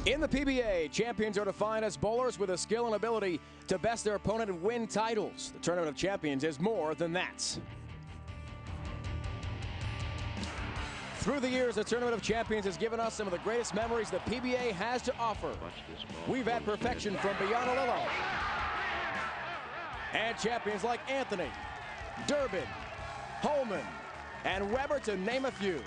In the PBA, champions are defined as bowlers with the skill and ability to best their opponent and win titles. The Tournament of Champions is more than that. Through the years, the Tournament of Champions has given us some of the greatest memories the PBA has to offer. We've had perfection from beyond Lillo, and champions like Anthony, Durbin, Holman, and Weber, to name a few.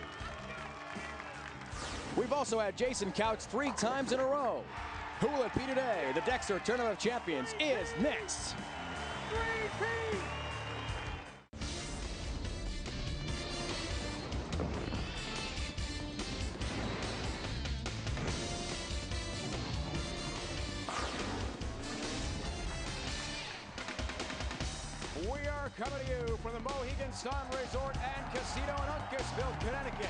We've also had Jason Couch 3 times in a row. Who will it be today? The Dexter Tournament of Champions is next. We are coming to you from the Mohegan Sun Resort and Casino in Uncasville, Connecticut.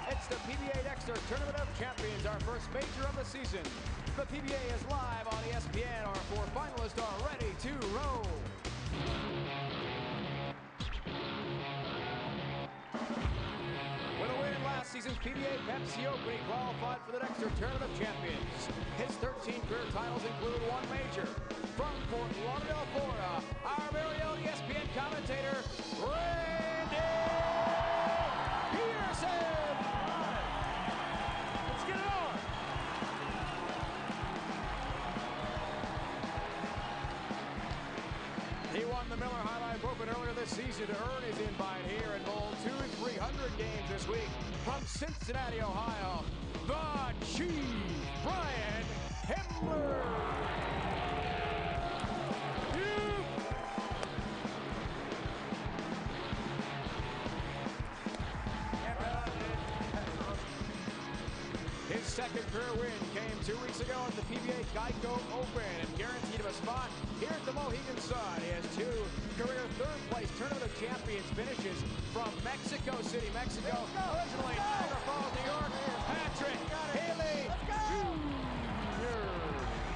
It's the PBA Dexter Tournament of Champions, our first major of the season. The PBA is live on ESPN. Our 4 finalists are ready to roll. With a win in last season's PBA Pepsi Open, he qualified for the Dexter Tournament of Champions. His 13 career titles include 1 major. From Fort Lauderdale, Florida, our very own ESPN commentator, Randy Pedersen. Let's get it on. He won the Miller High Life Open earlier this season to earn his invite here and bowled 2 300 games this week from Cincinnati, Ohio. The Chief, Brian Himmler. His second career win came 2 weeks ago at the PBA Geico Open and guaranteed him a spot here at the Mohegan Sun. He has 2 career third-place Tournament of Champions finishes from Mexico City, Mexico. Originally Niagara Falls, New York. Patrick Healey Jr.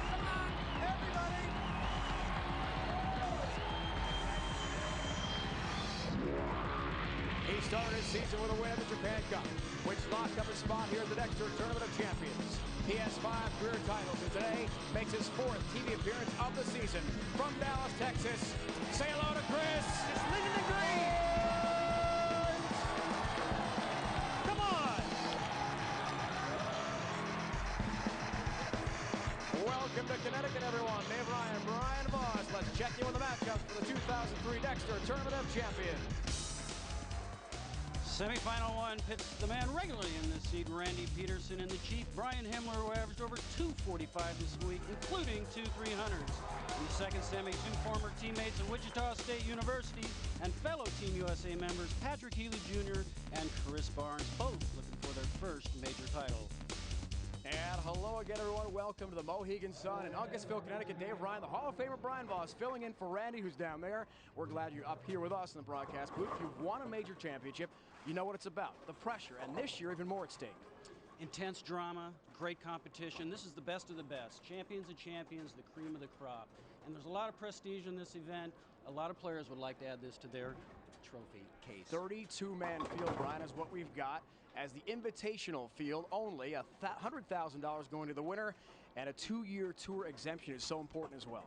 Come on, everybody. He started his season with a win at the Japan Cup, which locked up his spot here at the Dexter Tournament of Champions. He has 5 career titles, and today makes his 4th TV appearance of the season. From Dallas, Texas, say hello to Chris. It's leading the green. Come on. Welcome to Connecticut, everyone. Dave Ryan, Brian Voss. Let's check in with the matchups for the 2003 Dexter Tournament of Champions. Semifinal 1 pits the man regularly in this seed, Randy Pedersen, and the Chief, Brian Himmler, who averaged over 245 this week, including 2 300s. In the second semi, 2 former teammates at Wichita State University and fellow Team USA members, Patrick Healey Jr. and Chris Barnes, both looking for their first major title. And hello again, everyone. Welcome to the Mohegan Sun in Uncasville, Connecticut. Dave Ryan, the Hall of Famer Brian Voss, filling in for Randy, who's down there. We're glad you're up here with us in the broadcast booth. If you've won a major championship, you know what it's about, the pressure, and this year even more at stake. Intense drama, great competition. This is the best of the best. Champions of champions, the cream of the crop. And there's a lot of prestige in this event. A lot of players would like to add this to their trophy case. 32-man field, Brian, is what we've got as the invitational field only. $100,000 going to the winner, and a 2-year tour exemption is so important as well.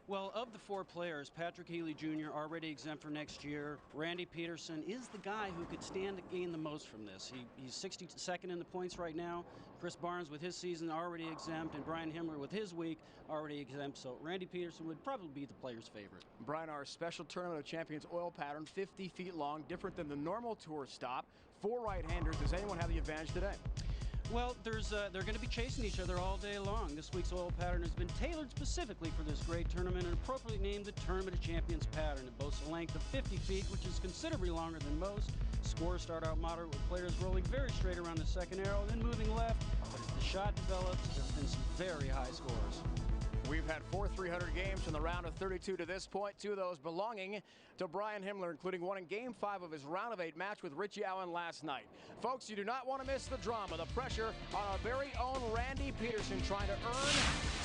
Well, of the 4 players, Patrick Healey Jr. already exempt for next year. Randy Pedersen is the guy who could stand to gain the most from this. He's 62nd in the points right now. Chris Barnes with his season already exempt, and Brian Himmler with his week already exempt. So Randy Pedersen would probably be the player's favorite. Brian, our special Tournament of Champions oil pattern, 50 feet long, different than the normal tour stop. 4 right-handers. Does anyone have the advantage today? Well, they're going to be chasing each other all day long. This week's oil pattern has been tailored specifically for this great tournament and appropriately named the Tournament of Champions pattern. It boasts a length of 50 feet, which is considerably longer than most. Scores start out moderate with players rolling very straight around the second arrow, then moving left. But as the shot develops, there's been some very high scores. We've had 4 300 games from the round of 32 to this point, 2 of those belonging to Brian Himmler, including one in Game 5 of his round of 8 match with Richie Allen last night. Folks, you do not want to miss the drama, the pressure on our very own Randy Pedersen trying to earn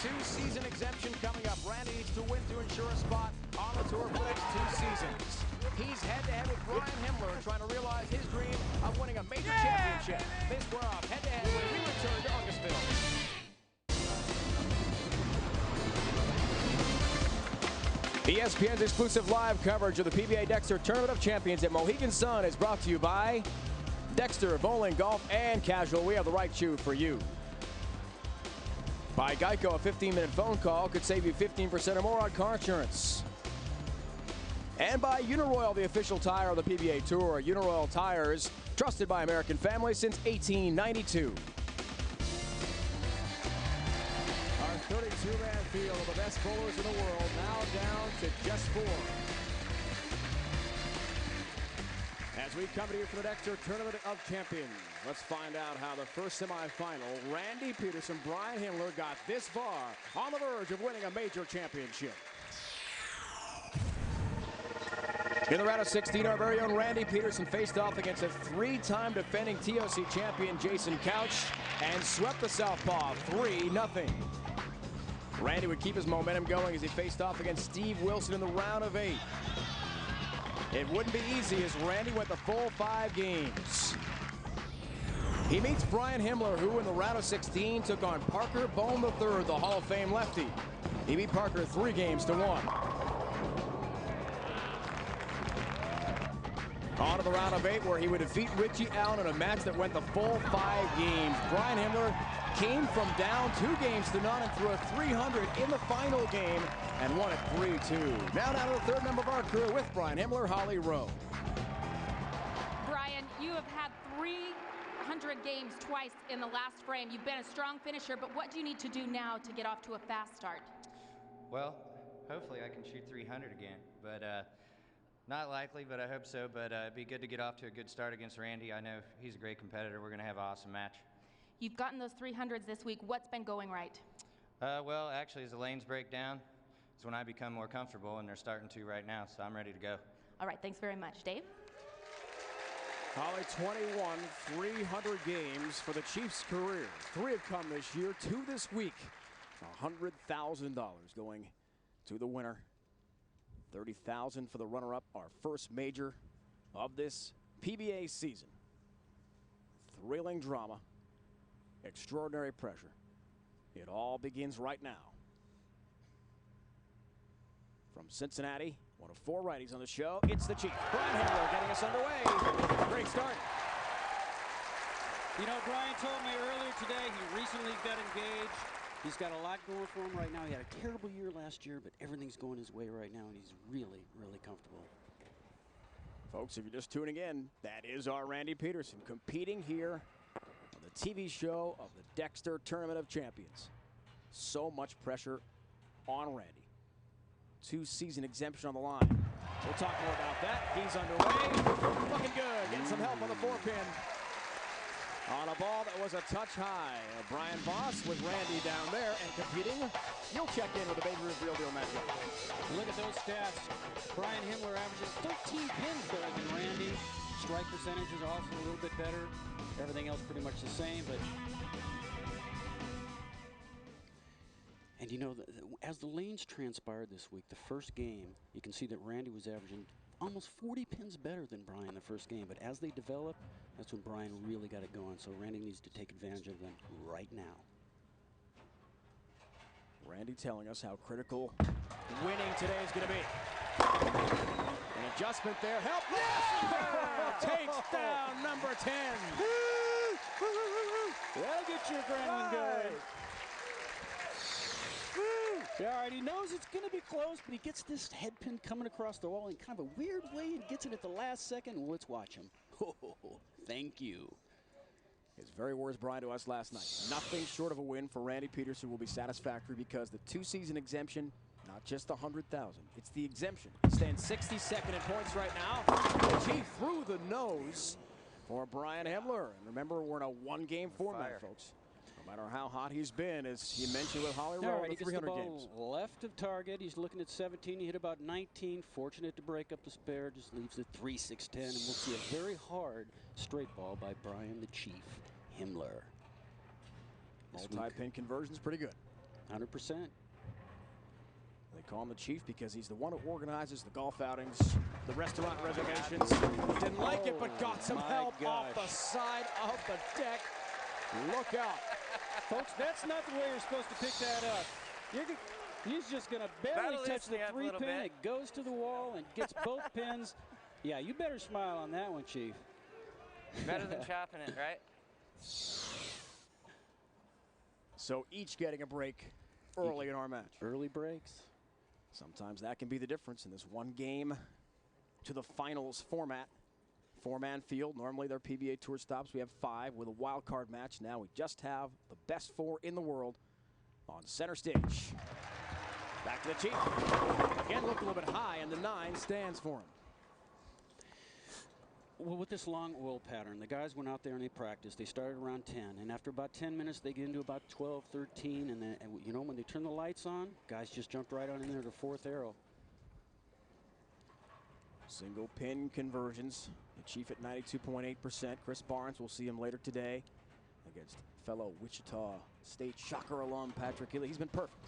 2-season exemption coming up. Randy needs to win to ensure a spot on the tour for the next 2 seasons. He's head-to-head with Brian Himmler trying to realize his dream of winning a major championship. They square off head-to-head when we return to Uncasville. ESPN's exclusive live coverage of the PBA Dexter Tournament of Champions at Mohegan Sun is brought to you by Dexter Bowling, Golf, and Casual. We have the right shoe for you. By Geico, a 15-minute phone call could save you 15% or more on car insurance. And by Uniroyal, the official tire of the PBA Tour. Uniroyal tires, trusted by American families since 1892. Our 32-man field of the best bowlers in the world now down to just 4. As we come to you from the Dexter Tournament of Champions, let's find out how the first semifinal, Randy Pedersen, Brian Himmler got this far on the verge of winning a major championship. In the round of 16, our very own Randy Pedersen faced off against a 3-time defending TOC champion Jason Couch and swept the southpaw 3-0. Randy would keep his momentum going as he faced off against Steve Wilson in the round of 8. It wouldn't be easy as Randy went the full 5 games. He meets Brian Himmler, who in the round of 16 took on Parker Bohm III, the Hall of Fame lefty. He beat Parker 3-1. On to the round of 8, where he would defeat Richie Allen in a match that went the full 5 games. Brian Himmler came from down 2-0 and threw a 300 in the final game and won it 3-2. Now down to the third member of our crew with Brian Himmler, Holly Rowe. Brian, you have had 300 games twice in the last frame. You've been a strong finisher, but what do you need to do now to get off to a fast start? Well, hopefully I can shoot 300 again, but not likely, but I hope so. But it'd be good to get off to a good start against Randy. I know he's a great competitor. We're going to have an awesome match. You've gotten those 300s this week. What's been going right? Well, actually, as the lanes break down, it's when I become more comfortable, and they're starting to right now, so I'm ready to go. All right, thanks very much. Dave? Holly, 21 300 games for the Chiefs' career. 3 have come this year, 2 this week. $100,000 going to the winner. $30,000 for the runner-up, our first major of this PBA season. Thrilling drama, extraordinary pressure. It all begins right now. From Cincinnati, one of 4 righties on the show, it's the Chief, Brian Himmler, getting us underway. Great start. You know, Brian told me earlier today he recently got engaged. He's got a lot going for him right now. He had a terrible year last year, but everything's going his way right now, and he's really, really comfortable. Folks, if you're just tuning in, that is our Randy Pedersen competing here on the TV show of the Dexter Tournament of Champions. So much pressure on Randy. 2-season exemption on the line. We'll talk more about that. He's underway. Looking good. Getting some help on the 4-pin. On a ball that was a touch high. Brian Voss with Randy down there and competing. You'll check in with the Baby Ruth Real Deal matchup. Look at those stats. Brian Himmler averages 13 pins better than Randy. Strike percentage is also a little bit better. Everything else pretty much the same, but... And you know, as the lanes transpired this week, the first game, you can see that Randy was averaging almost 40 pins better than Brian the first game, but as they develop, that's when Brian really got it going, so Randy needs to take advantage of them right now. Randy telling us how critical winning today is going to be. An adjustment there. Help! Yeah! Takes down number 10. That'll get your adrenaline going. All right, he knows it's going to be close, but he gets this head pin coming across the wall in kind of a weird way and gets it at the last second. Well, let's watch him. Thank you. His very words, Brian, to us last night. Nothing short of a win for Randy Pedersen will be satisfactory because the 2-season exemption, not just the $100,000, it's the exemption. He stands 62nd in points right now. The Chief through the nose for Brian Himmler. And remember, we're in a 1-game format, folks. No matter how hot he's been, as you mentioned with Holly Rowe, he gets 300 the ball games. Left of target. He's looking at 17. He hit about 19. Fortunate to break up the spare. Just leaves it 3-6-10. And we'll see a very hard straight ball by Brian the Chief Himmler. Multi-pin conversion's pretty good. 100%. They call him the Chief because he's the one who organizes the golf outings, the restaurant reservations. Didn't like it, but got some help off the side of the deck. Look out. Folks, that's not the way you're supposed to pick that up. He's just going to barely touch the 3-pin. It goes to the wall and gets both pins. Yeah, you better smile on that one, Chief. Better than chopping it, right? So each getting a break early in our match. Early breaks. Sometimes that can be the difference in this one game to the finals format. 4-man field. Normally they're PBA Tour stops. We have 5 with a wild card match. Now we just have the best 4 in the world on center stage. Back to the Chief. Again, looked a little bit high, and the 9 stands for him. Well, with this long oil pattern, the guys went out there and they practiced. They started around 10, and after about 10 minutes, they get into about 12, 13, and then, you know, when they turn the lights on, guys just jumped right on in there to 4th arrow. Single pin conversions. The Chief at 92.8%. Chris Barnes, we'll see him later today against fellow Wichita State Shocker alum Patrick Healey. He's been perfect.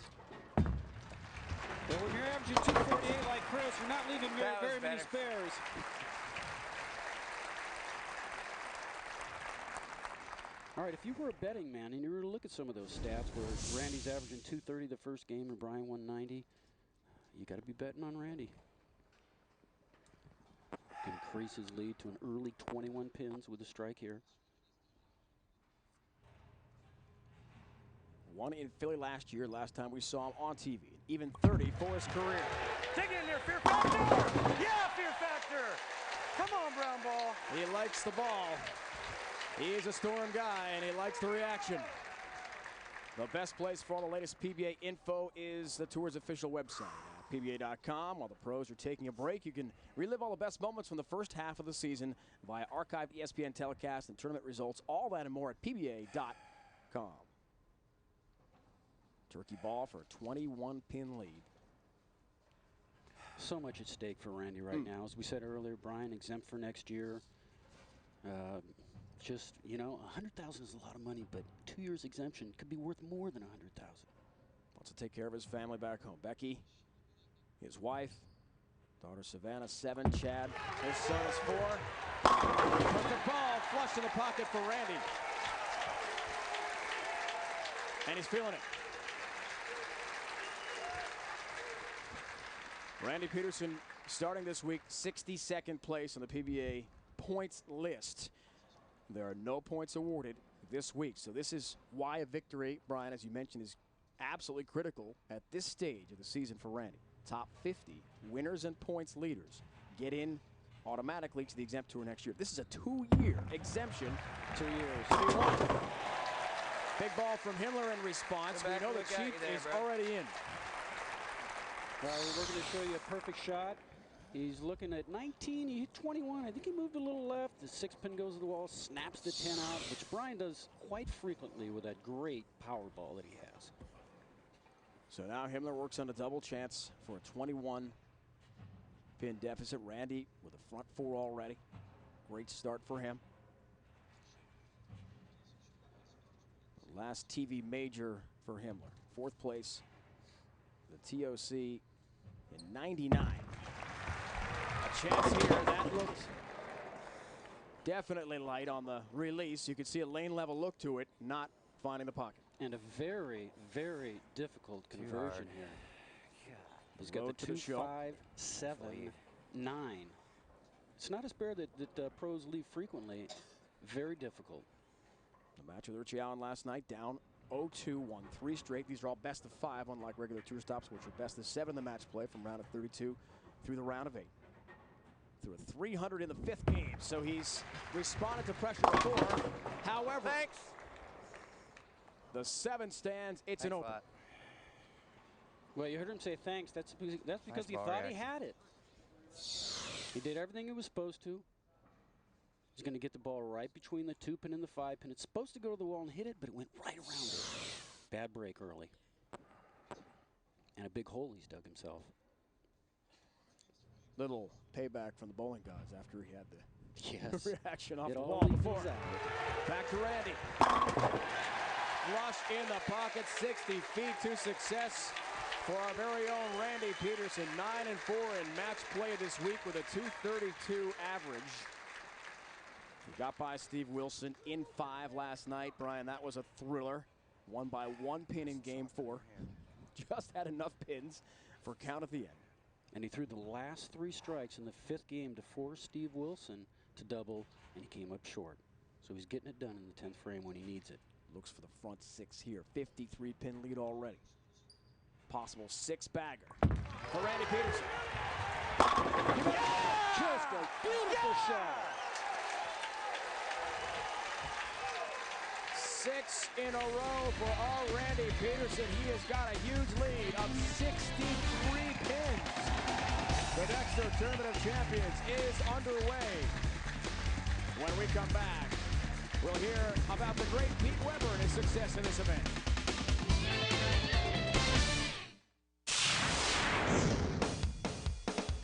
Well, when you're averaging 248 like Chris, you're not leaving very many spares. All right, if you were a betting man and you were to look at some of those stats where Randy's averaging 230 the first game and Brian 190, you got to be betting on Randy. Increase his lead to an early 21 pins with a strike here. Won in Philly last year, last time we saw him on TV. Even 30 for his career. Take it in there, Fear Factor! Yeah, Fear Factor! Come on, brown ball. He likes the ball. He is a Storm guy, and he likes the reaction. The best place for all the latest PBA info is the Tour's official website, PBA.com. While the pros are taking a break, you can relive all the best moments from the first half of the season via archived ESPN telecast and tournament results. All that and more at PBA.com. Turkey ball for a 21-pin lead. So much at stake for Randy right now. As we said earlier, Brian exempt for next year. Just, you know, $100,000 is a lot of money, but 2 years exemption could be worth more than $100,000. Wants to take care of his family back home. Becky, his wife, daughter Savannah, 7, Chad, his son is 4. Perfect ball, flush in the pocket for Randy. And he's feeling it. Randy Pedersen starting this week, 62nd place on the PBA points list. There are no points awarded this week. So this is why a victory, Brian, as you mentioned, is absolutely critical at this stage of the season for Randy. Top 50 winners and points leaders get in automatically to the exempt tour next year. This is a 2-year exemption. 2 years. To be won. Big ball from Himmler in response. We know the Chief is already in. We're going to show you a perfect shot. He's looking at 19, he hit 21. I think he moved a little left. The 6-pin goes to the wall, snaps the 10 out, which Brian does quite frequently with that great power ball that he has. So now Himmler works on a double chance for a 21-pin deficit. Randy with a front 4 already. Great start for him. Last TV major for Himmler. 4th place, the TOC in 99. Chance here, that looked definitely light on the release. You could see a lane level look to it, not finding the pocket. And a very, very difficult conversion here. Yeah. He's got the 2, 5, 7, 9. It's not a spare that pros leave frequently. Very difficult. The match with Richie Allen last night, down 0-2, won 3 straight. These are all best of 5, unlike regular tour stops, which are best of 7 in the match play from round of 32 through the round of 8. Through a 300 in the 5th game, so he's responded to pressure before. However, the 7 stands. It's an open. Well, you heard him say thanks. That's because he thought he had it. He did everything he was supposed to. He's going to get the ball right between the 2-pin and the 5-pin. It's supposed to go to the wall and hit it, but it went right around it. Bad break early. And a big hole he's dug himself. Little payback from the bowling gods after he had the reaction off the wall before. Back to Randy. Flush in the pocket, 60 feet to success for our very own Randy Pedersen. 9-4 in match play this week with a 232 average. He got by Steve Wilson in 5 last night. Brian, that was a thriller. Won by 1 pin in game 4. just had enough pins for count at the end. And he threw the last 3 strikes in the 5th game to force Steve Wilson to double, and he came up short. So he's getting it done in the 10th frame when he needs it. Looks for the front 6 here. 53 pin lead already. Possible 6-bagger for Randy Pedersen. Just a beautiful shot. 6 in a row for our Randy Pedersen. He has got a huge lead of 63 pins. The Dexter Tournament of Champions is underway. When we come back, we'll hear about the great Pete Weber and his success in this event.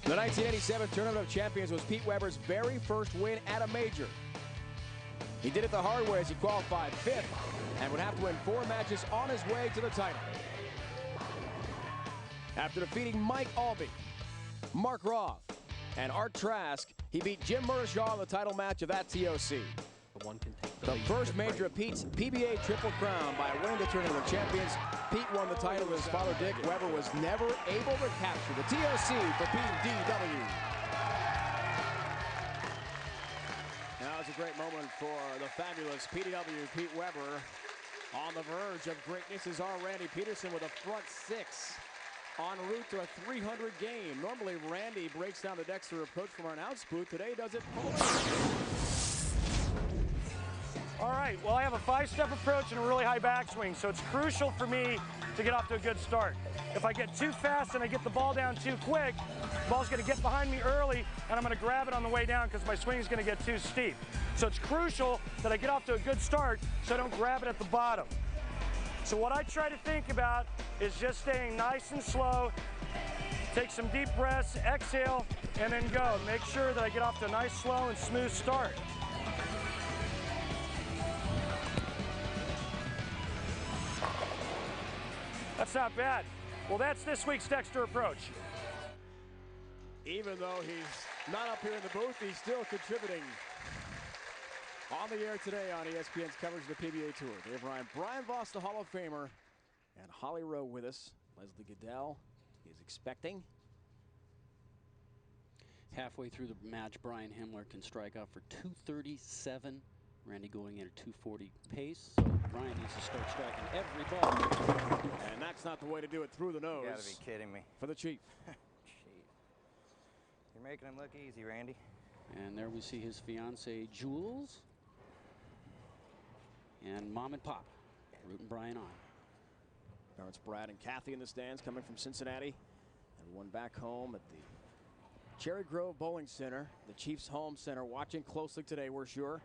The 1987 Tournament of Champions was Pete Weber's very first win at a major. He did it the hard way as he qualified 5th and would have to win 4 matches on his way to the title. After defeating Mike Albee, Mark Roth, and Art Trask, he beat Jim Murashaw in the title match of that TOC. The first major of Pete's PBA Triple Crown by winning the Tournament of Champions. Pete won the title. His father, Dick Weber, was never able to capture the TOC for PDW. Now it's a great moment for the fabulous PDW. Pete Weber on the verge of greatness is our Randy Pedersen with a front 6 en route to a 300 game. Normally Randy breaks down the Dexter approach from our announce booth. Today does it full. All right, well, I have a 5-step approach and a really high backswing, so it's crucial for me to get off to a good start. If I get too fast and I get the ball down too quick, the ball's going to get behind me early, and I'm going to grab it on the way down because my swing is going to get too steep. So it's crucial that I get off to a good start so I don't grab it at the bottom. So what I try to think about is just staying nice and slow, take some deep breaths, exhale, and then go. Make sure that I get off to a nice, slow, and smooth start. That's not bad. Well, that's this week's Dexter approach. Even though he's not up here in the booth, he's still contributing on the air today on ESPN's coverage of the PBA Tour. Dave Ryan, Brian Voss, the Hall of Famer, and Holly Rowe with us. Leslie Goodell is expecting. Halfway through the match, Brian Himmler can strike out for 237. Randy going at a 240 pace, so Brian needs to start striking every ball. And that's not the way to do it, through the nose. You gotta be kidding me. For the Chief. Chief. You're making him look easy, Randy. And there we see his fiancée, Jules. And Mom and Pop rooting Brian on. Parents Brad and Kathy in the stands coming from Cincinnati. Everyone back home at the Cherry Grove Bowling Center, the Chiefs' home center, watching closely today, we're sure.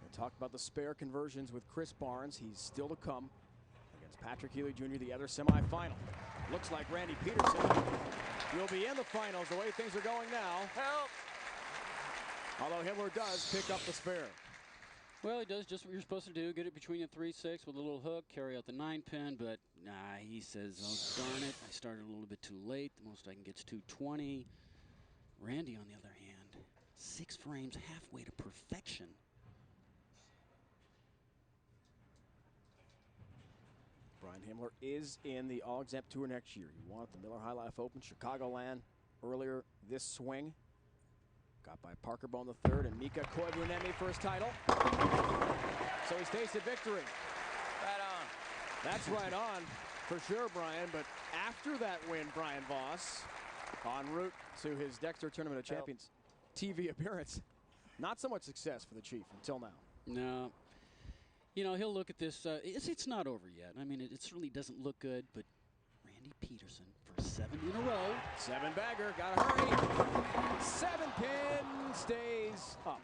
We talked about the spare conversions with Chris Barnes. He's still to come against Patrick Healey Jr., the other semifinal. Looks like Randy Pedersen will be in the finals the way things are going now. Help! Although Himmler does pick up the spare. Well, he does just what you're supposed to do. Get it between the 3-6 with a little hook, carry out the 9-pin, but nah, he says, oh, darn it, I started a little bit too late. The most I can get is 220. Randy, on the other hand, 6 frames halfway to perfection. Brian Himmler is in the All-Exempt Tour next year. He won at the Miller High Life Open, Chicagoland, earlier this swing. Got by Parker Bone III and Mika Koivuniemi for his title. So he's tasted victory. Right on. That's right on, for sure, Brian. But after that win, Brian Voss, en route to his Dexter Tournament of Champions TV appearance, not so much success for the Chief until now. No. You know, he'll look at this. It's not over yet. I mean, it certainly doesn't look good, but Randy Pedersen for 7 in a row. 7-bagger, gotta hurry. 7-pin stays up.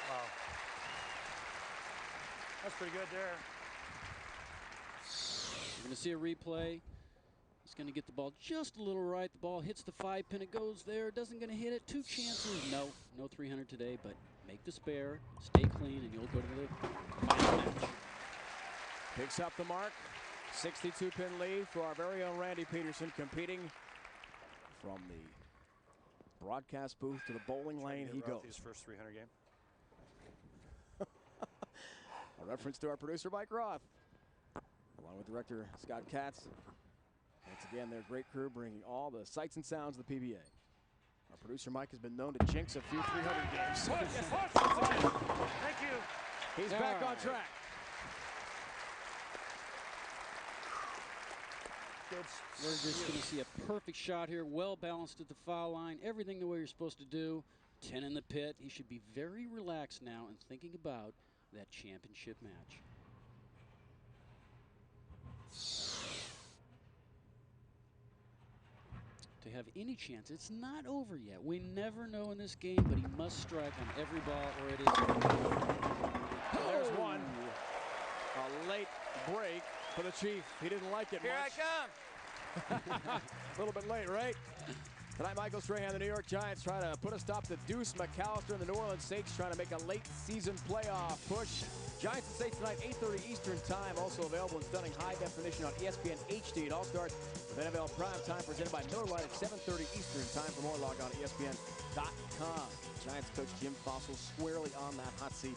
Wow. That's pretty good there. You're going to see a replay. He's going to get the ball just a little right. The ball hits the 5-pin. It goes there. Doesn't going to hit it. 2 chances. No 300 today, but make the spare, stay clean, and you'll go to the final match. Picks up the mark. 62-pin lead for our very own Randy Pedersen, competing from the broadcast booth to the bowling lane. He goes. His first 300 game. A reference to our producer, Mike Roth. along with director Scott Katz. Once again, their great crew bringing all the sights and sounds of the PBA. Our producer Mike has been known to jinx a few 300 games. Thank you. He's back on track. We're just going to see a perfect shot here, well balanced at the foul line, everything the way you're supposed to do. 10 in the pit. He should be very relaxed now and thinking about that championship match. To have any chance, it's not over yet. We never know in this game, but he must strike on every ball or it is. There's one. A late break for the Chief. He didn't like it much. Here I come. A little bit late, right? Tonight, Michael Strahan, the New York Giants, try to put a stop to Deuce McAllister and the New Orleans Saints, trying to make a late season playoff push. Giants and Saints tonight, 8:30 Eastern time. Also available in stunning high definition on ESPN HD. It all starts with NFL Prime Time presented by Miller Lite at 7:30 Eastern time. For more, log on to ESPN.com. Giants coach Jim Fossil squarely on that hot seat.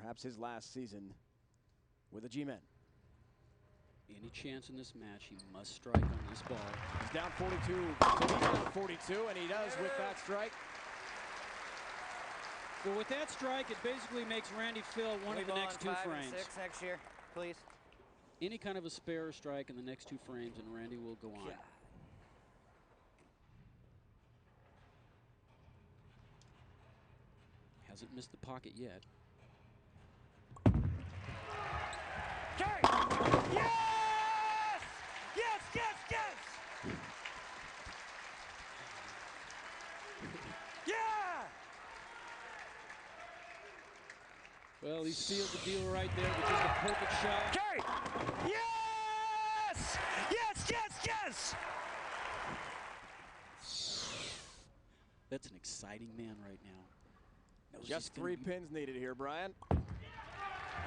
Perhaps his last season with the G-Men. Any chance in this match, he must strike on this ball. He's down 42. So he's down 42, and he does with that strike. Well, with that strike, it basically makes Randy fill one of the next two frames. 5 and 6 next year, please. Any kind of a spare strike in the next two frames, and Randy will go on. Yeah. Hasn't missed the pocket yet. Okay. Yes! Yes, yes, yes! Yeah! Well, he sealed the deal right there with just a perfect shot. Okay! Yes! Yes, yes, yes! That's an exciting man right now. Knows Just he's gonna 3 be- pins needed here, Brian.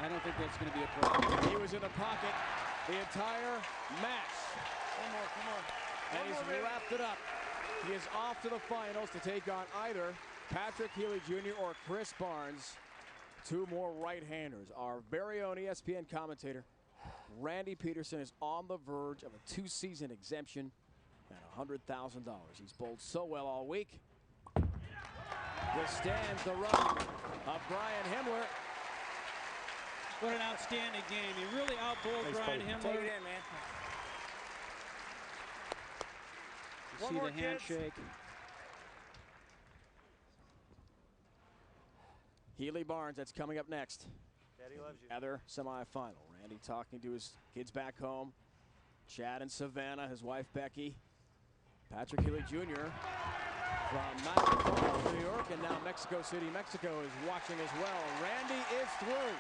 I don't think that's going to be a problem. He was in the pocket the entire match. One more, come on. And he's wrapped it up. He is off to the finals to take on either Patrick Healey Jr. or Chris Barnes. Two more right-handers. Our very own ESPN commentator, Randy Pedersen, is on the verge of a 2-season exemption and $100,000. He's bowled so well all week. Withstands the run of Brian Himmler. What an outstanding game. He really outbowled Brian Himmler. Take it in, man. You One see more, the kids. handshake. Healey Barnes, that's coming up next. Daddy loves you. Other semifinal. Randy talking to his kids back home. Chad and Savannah, his wife Becky. Patrick Healey Jr. from Niagara Falls, New York, and now Mexico City, Mexico is watching as well. Randy is through.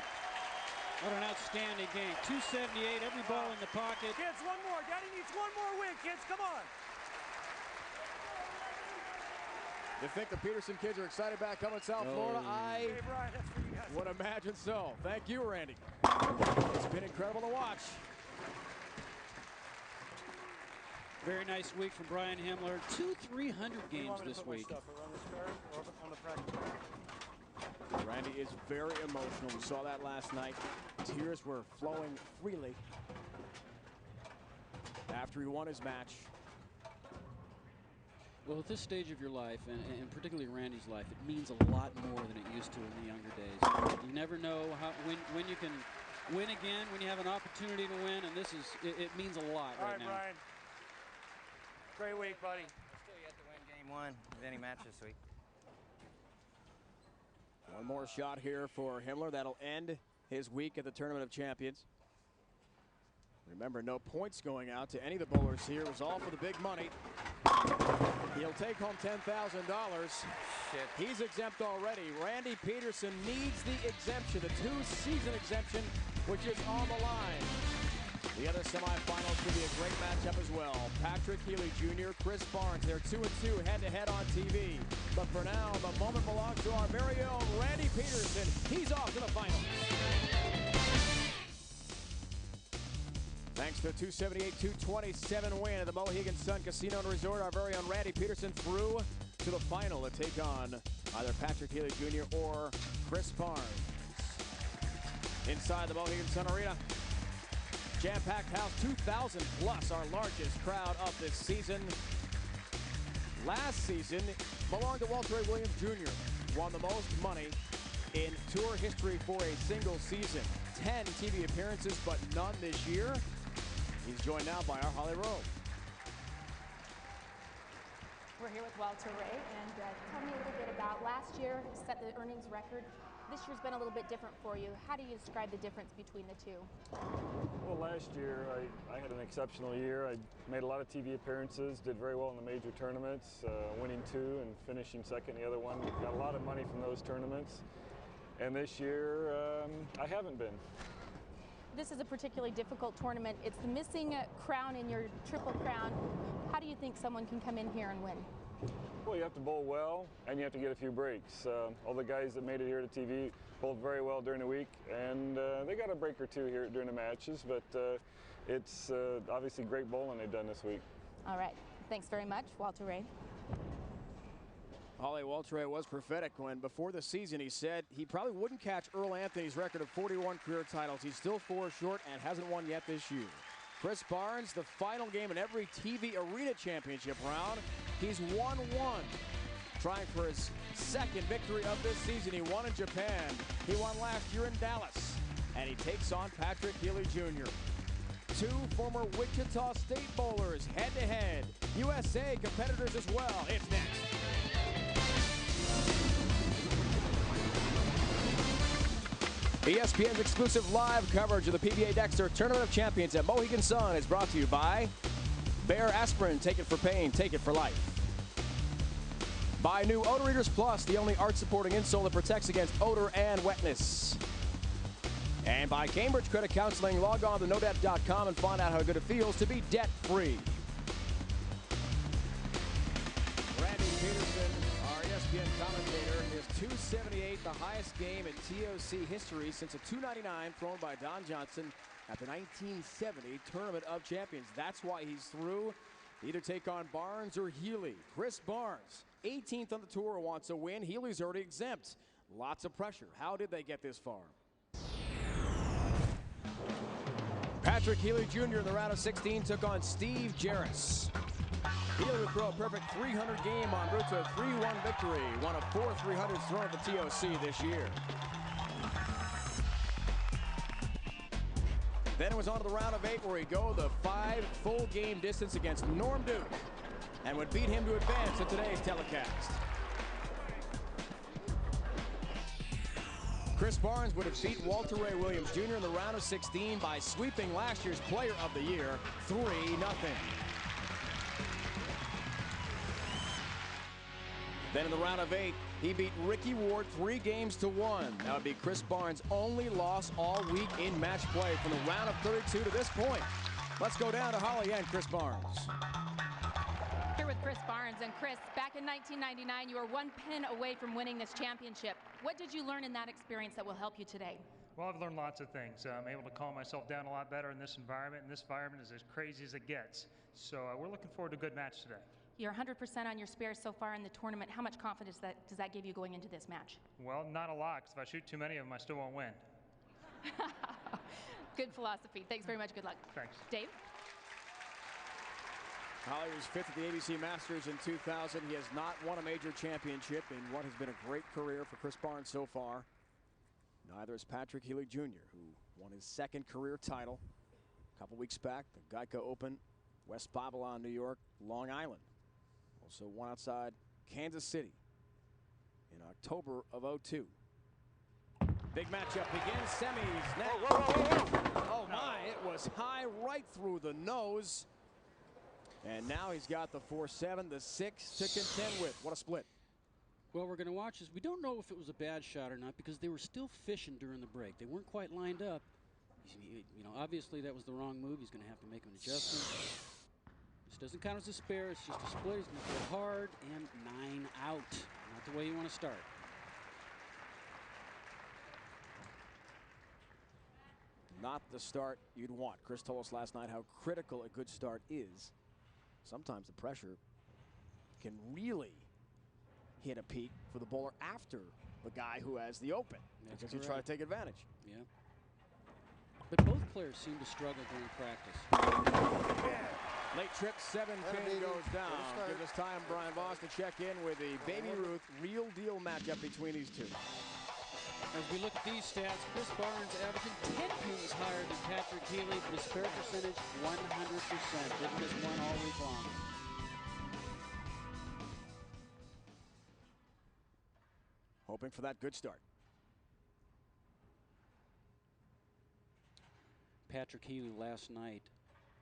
What an outstanding game. 278, every ball in the pocket. Kids, one more. Daddy needs one more win, kids. Come on. You think the Pedersen kids are excited back home in South Florida? I Hey, Brian, that's for you guys. would imagine so. Thank you, Randy. It's been incredible to watch. Very nice week from Brian Himmler. 2 300 games this week. Around this card or on the practice card? Randy is very emotional. We saw that last night. Tears were flowing freely after he won his match. Well, at this stage of your life, and particularly Randy's life, it means a lot more than it used to in the younger days. You never know when you can win again, when you have an opportunity to win, and this is it means a lot All right right, now. Brian. Great week, buddy. Still yet to win game 1 of any match this week. One more shot here for Himmler. That'll end his week at the Tournament of Champions. Remember, no points going out to any of the bowlers here. It was all for the big money. He'll take home $10,000. Shit. He's exempt already. Randy Pedersen needs the exemption, the 2-season exemption, which is on the line. The other semifinals could be a great matchup as well. Patrick Healey Jr., Chris Barnes, they're 2-2 head-to-head on TV. But for now, the moment belongs to our very own Randy Pedersen. He's off to the finals. Thanks to a 278-227 win at the Mohegan Sun Casino and Resort, our very own Randy Pedersen through to the final to take on either Patrick Healey Jr. or Chris Barnes. Inside the Mohegan Sun Arena, Jam-packed house, 2,000 plus, our largest crowd of this season. Last season belonged to Walter Ray Williams Jr. Won the most money in tour history for a single season. 10 TV appearances, but none this year. He's joined now by our Holly Rowe. We're here with Walter Ray, and tell me a little bit about last year, set the earnings record. This year's been a little bit different for you. How do you describe the difference between the two? Well, last year I had an exceptional year. I made a lot of TV appearances, did very well in the major tournaments, winning 2 and finishing second in the other one. Got a lot of money from those tournaments. And this year, I haven't been. This is a particularly difficult tournament. It's the missing crown in your triple crown. How do you think someone can come in here and win? Well, you have to bowl well, and you have to get a few breaks. All the guys that made it here to TV bowled very well during the week, and they got a break or two here during the matches, but it's obviously great bowling they've done this week. All right. Thanks very much, Walter Ray. Holly, Walter Ray was prophetic when before the season he said he probably wouldn't catch Earl Anthony's record of 41 career titles. He's still 4 short and hasn't won yet this year. Chris Barnes, the final game in every TV Arena Championship round. He's 1-1. Trying for his second victory of this season. He won in Japan. He won last year in Dallas. And he takes on Patrick Healey Jr. 2 former Wichita State bowlers head-to-head. USA competitors as well. It's next. ESPN's exclusive live coverage of the PBA Dexter Tournament of Champions at Mohegan Sun is brought to you by Bayer Aspirin. Take it for pain, take it for life. By new Odor Eaters Plus, the only art-supporting insole that protects against odor and wetness. And by Cambridge Credit Counseling. Log on to nodebt.com and find out how good it feels to be debt-free. Randy Pedersen, our ESPN commentator, is 278, the highest game in TOC history since a 299 thrown by Don Johnson at the 1970 Tournament of Champions. That's why he's through. Either take on Barnes or Healey. Chris Barnes, 18th on the tour, wants a win. Healey's already exempt. Lots of pressure. How did they get this far? Patrick Healey Jr. in the round of 16 took on Steve Jarris. Healey would throw a perfect 300 game en route to a 3-1 victory. One of 4 300s thrown at the TOC this year. Then it was on to the round of 8 where he'd go the 5 full game distance against Norm Duke and would beat him to advance at today's telecast. Chris Barnes would have beat Walter Ray Williams Jr. in the round of 16 by sweeping last year's Player of the Year 3-0. Then in the round of 8, he beat Ricky Ward 3 games to 1. That would be Chris Barnes' only loss all week in match play from the round of 32 to this point. Let's go down to Holly and Chris Barnes. Here with Chris Barnes. And Chris, back in 1999, you were 1 pin away from winning this championship. What did you learn in that experience that will help you today? Well, I've learned lots of things. I'm able to calm myself down a lot better in this environment, and this environment is as crazy as it gets. So we're looking forward to a good match today. You're 100% on your spares so far in the tournament. How much confidence does that give you going into this match? Well, not a lot, because if I shoot too many of them, I still won't win. Good philosophy. Thanks very much. Good luck. Thanks. Dave? Holly was 5th at the ABC Masters in 2000. He has not won a major championship in what has been a great career for Chris Barnes so far. Neither is Patrick Healey Jr., who won his 2nd career title a couple weeks back, the Geico Open, West Babylon, New York, Long Island. Also won outside Kansas City in October of '02. Big matchup begins, semis. Now. Oh my, it was high right through the nose. And now he's got the 4-7, the 6 to contend with. What a split. Well, we're going to watch this. We don't know if it was a bad shot or not because they were still fishing during the break. They weren't quite lined up. You know, obviously that was the wrong move. He's going to have to make an adjustment. This doesn't count as a spare. It's just a split. He's going to go hard and 9 out. Not the way you want to start. Not the start you'd want. Chris told us last night how critical a good start is. Sometimes the pressure can really hit a peak for the bowler after the guy who has the open. That's because you try to take advantage. Yeah. But both players seem to struggle during practice. Late trip, 7-pin goes down. Gives us time, Brian Voss, to check in with the Baby Ruth real deal matchup between these two. As we look at these stats, Chris Barnes averaging 10 pins higher than Patrick Healey, but his spare percentage 100%. Didn't miss one all week long. Hoping for that good start. Patrick Healey last night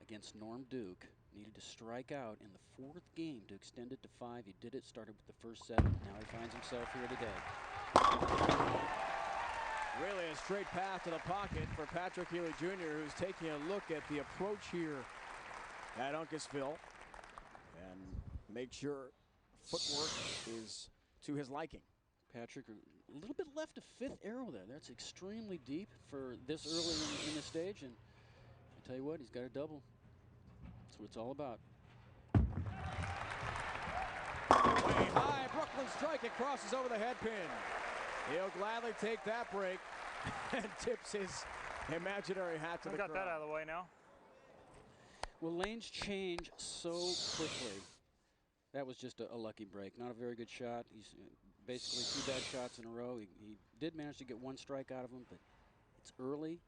against Norm Duke needed to strike out in the 4th game to extend it to 5. He did it, started with the first 7. Now he finds himself here today. Really a straight path to the pocket for Patrick Healey Jr., who's taking a look at the approach here at Uncasville and make sure footwork is to his liking. Patrick, a little bit left of 5th arrow there. That's extremely deep for this early in the stage, and I tell you what, he's got a double. That's what it's all about. Way high, Brooklyn strike. It crosses over the head pin. He'll gladly take that break and tips his imaginary hat to the crowd. Got that out of the way now. Well, lanes change so quickly. That was just a lucky break. Not a very good shot. He's basically 2 bad shots in a row. He did manage to get 1 strike out of him, but it's early.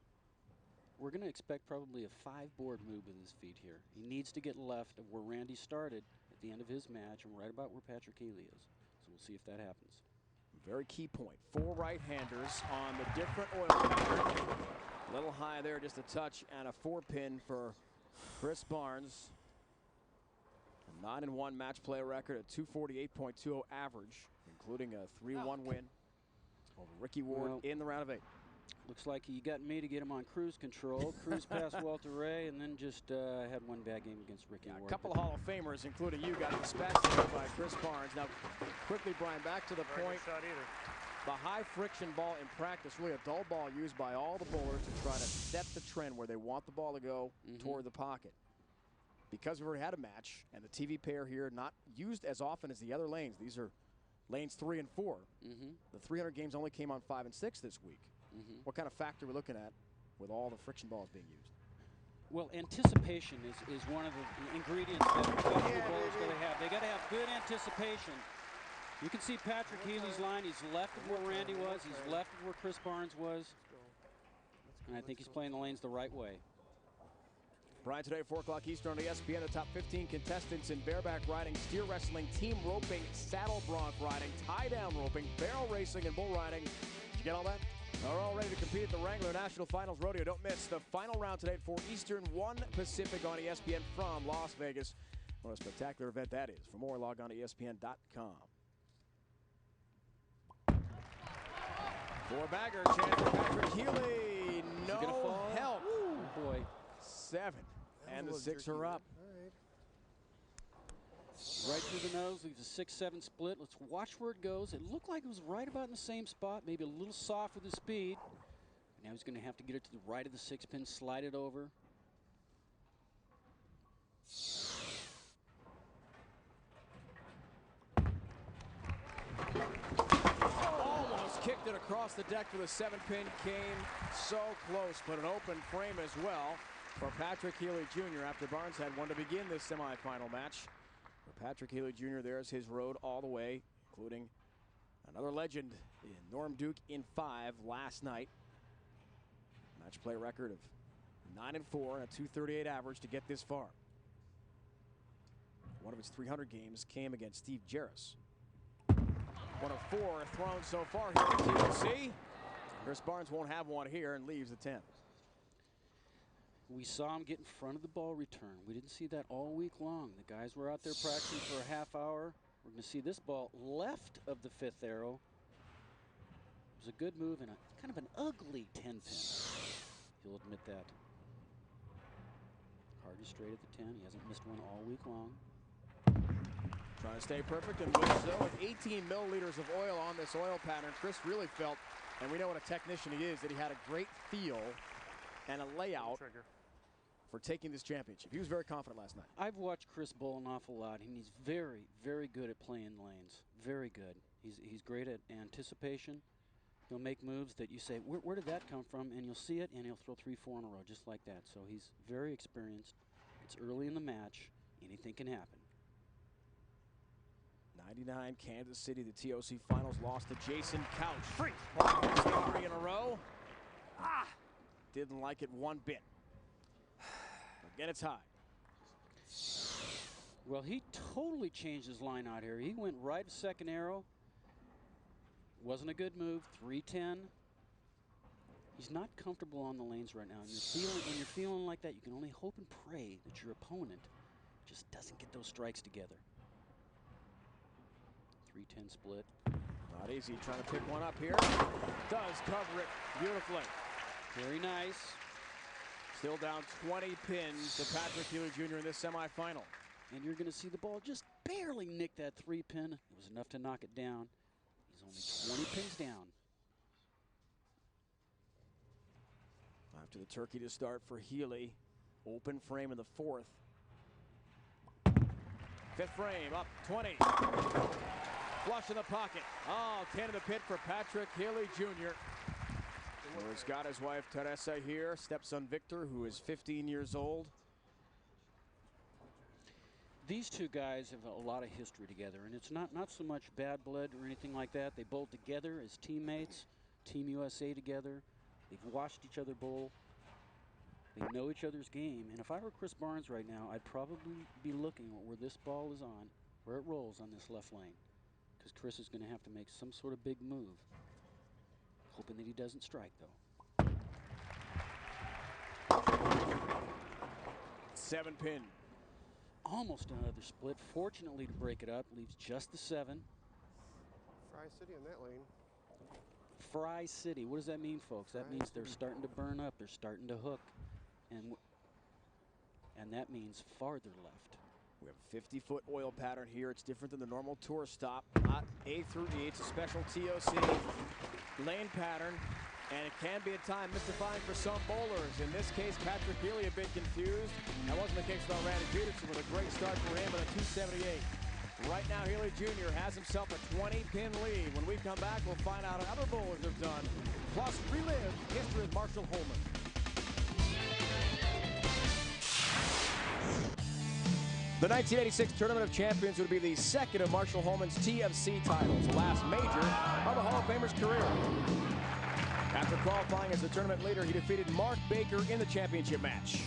We're going to expect probably a 5-board move with his feet here. He needs to get left of where Randy started at the end of his match and right about where Patrick Healey is. So we'll see if that happens. Very key point. 4 right-handers on the different oil pattern. A little high there, just a touch, and a 4-pin for Chris Barnes. A 9-1 match play record, a 248.20 average, including a 3-1 win over Ricky Ward in the round of 8. Looks like he got me to get him on cruise control. Cruise past Walter Ray, and then just had 1 bad game against Ricky Ward. A couple of Hall of Famers, including you, got dispatched by Chris Barnes. Now, quickly, Brian, back to the point. Shot either. The high friction ball in practice, really a dull ball used by all the bowlers to try to set the trend where they want the ball to go toward the pocket. Because we've already had a match, and the TV pair here not used as often as the other lanes. These are lanes 3 and 4. The 300 games only came on 5 and 6 this week. What kind of factor are we looking at with all the friction balls being used? Well, anticipation is one of the ingredients that professional bowlers got to have. They got to have good anticipation. You can see Patrick Healey's line. He's left of where Randy was. He's left of where Chris Barnes was. And I think he's playing the lanes the right way. Brian, today, 4 o'clock Eastern on ESPN, the top 15 contestants in bareback riding, steer wrestling, team roping, saddle bronc riding, tie-down roping, barrel racing, and bull riding. Did you get all that? Are all ready to compete at the Wrangler National Finals Rodeo. Don't miss the final round today at 4 Eastern, 1 Pacific on ESPN from Las Vegas. What a spectacular event that is. For more, log on to ESPN.com. 4-bagger, chance for Patrick Healey. No help. Oh boy. 7. And the 6 are up. Right through the nose, leaves a 6-7 split. Let's watch where it goes. It looked like it was right about in the same spot, maybe a little soft with the speed. Now he's going to have to get it to the right of the 6-pin, slide it over. Almost kicked it across the deck with a 7-pin. Came so close, but an open frame as well for Patrick Healey Jr. after Barnes had one to begin this semifinal match. For Patrick Healey Jr., there's his road all the way, including another legend in Norm Duke in 5 last night. Match play record of 9 and 4 and a 238 average to get this far. One of his 300 games came against Steve Jarris. 1 of 4 thrown so far here at TNC. Chris Barnes won't have one here and leaves the 10. We saw him get in front of the ball return. We didn't see that all week long. The guys were out there practicing for a half hour. We're going to see this ball left of the 5th arrow. It was a good move and a kind of an ugly 10-pin. He'll admit that. Hardy straight at the 10. He hasn't missed one all week long. Trying to stay perfect and will so with 18 milliliters of oil on this oil pattern. Chris really felt, and we know what a technician he is, that he had a great feel and a layout for taking this championship. He was very confident last night. I've watched Chris bowl an awful lot, and he's very, very good at playing lanes. Very good. He's great at anticipation, He'll make moves that you say, where did that come from? And you'll see it, and he'll throw 3-4 in a row just like that. So he's very experienced. It's early in the match. Anything can happen. 99 Kansas City, the TOC finals lost to Jason Couch. Three in a row. Didn't like it one bit. Again, it's high. Well, he totally changed his line out here. He went right second arrow. Wasn't a good move. 3-10. He's not comfortable on the lanes right now. And when you're feeling like that, you can only hope and pray that your opponent just doesn't get those strikes together. 3-10 split. Not easy trying to pick one up here. Does cover it beautifully. Very nice. Still down 20 pins to Patrick Healey Jr. in this semifinal. And you're going to see the ball just barely nick that 3-pin. It was enough to knock it down. He's only 20 pins down. After the turkey to start for Healey. Open frame in the fourth. Fifth frame, up 20. Flush in the pocket. Oh, 10 in the pit for Patrick Healey Jr. He's got his wife Teresa here, stepson Victor, who is 15 years old. These two guys have a lot of history together, and it's not so much bad blood or anything like that. They bowl together as teammates, Team USA together. They've watched each other bowl. They know each other's game. And if I were Chris Barnes right now, I'd probably be looking at where this ball is on, where it rolls on this left lane. Because Chris is going to have to make some sort of big move. Hoping that he doesn't strike, though. 7 pin. Almost another split. Fortunately, to break it up, leaves just the 7. Fry City in that lane. Fry City. What does that mean, folks? That means they're starting to burn up. They're starting to hook. And that means farther left. We have a 50-foot oil pattern here. It's different than the normal tour stop. Not A through E. It's a special TOC lane pattern. And it can be at times mystifying for some bowlers. In this case, Patrick Healey a bit confused. That wasn't the case without Randy Pedersen with a great start for him at a 278. Right now, Healey Jr. has himself a 20-pin lead. When we come back, we'll find out how other bowlers have done. Plus, relive history of Marshall Holman. The 1986 Tournament of Champions would be the second of Marshall Holman's TFC titles, the last major of the Hall of Famer's career. After qualifying as the tournament leader, he defeated Mark Baker in the championship match.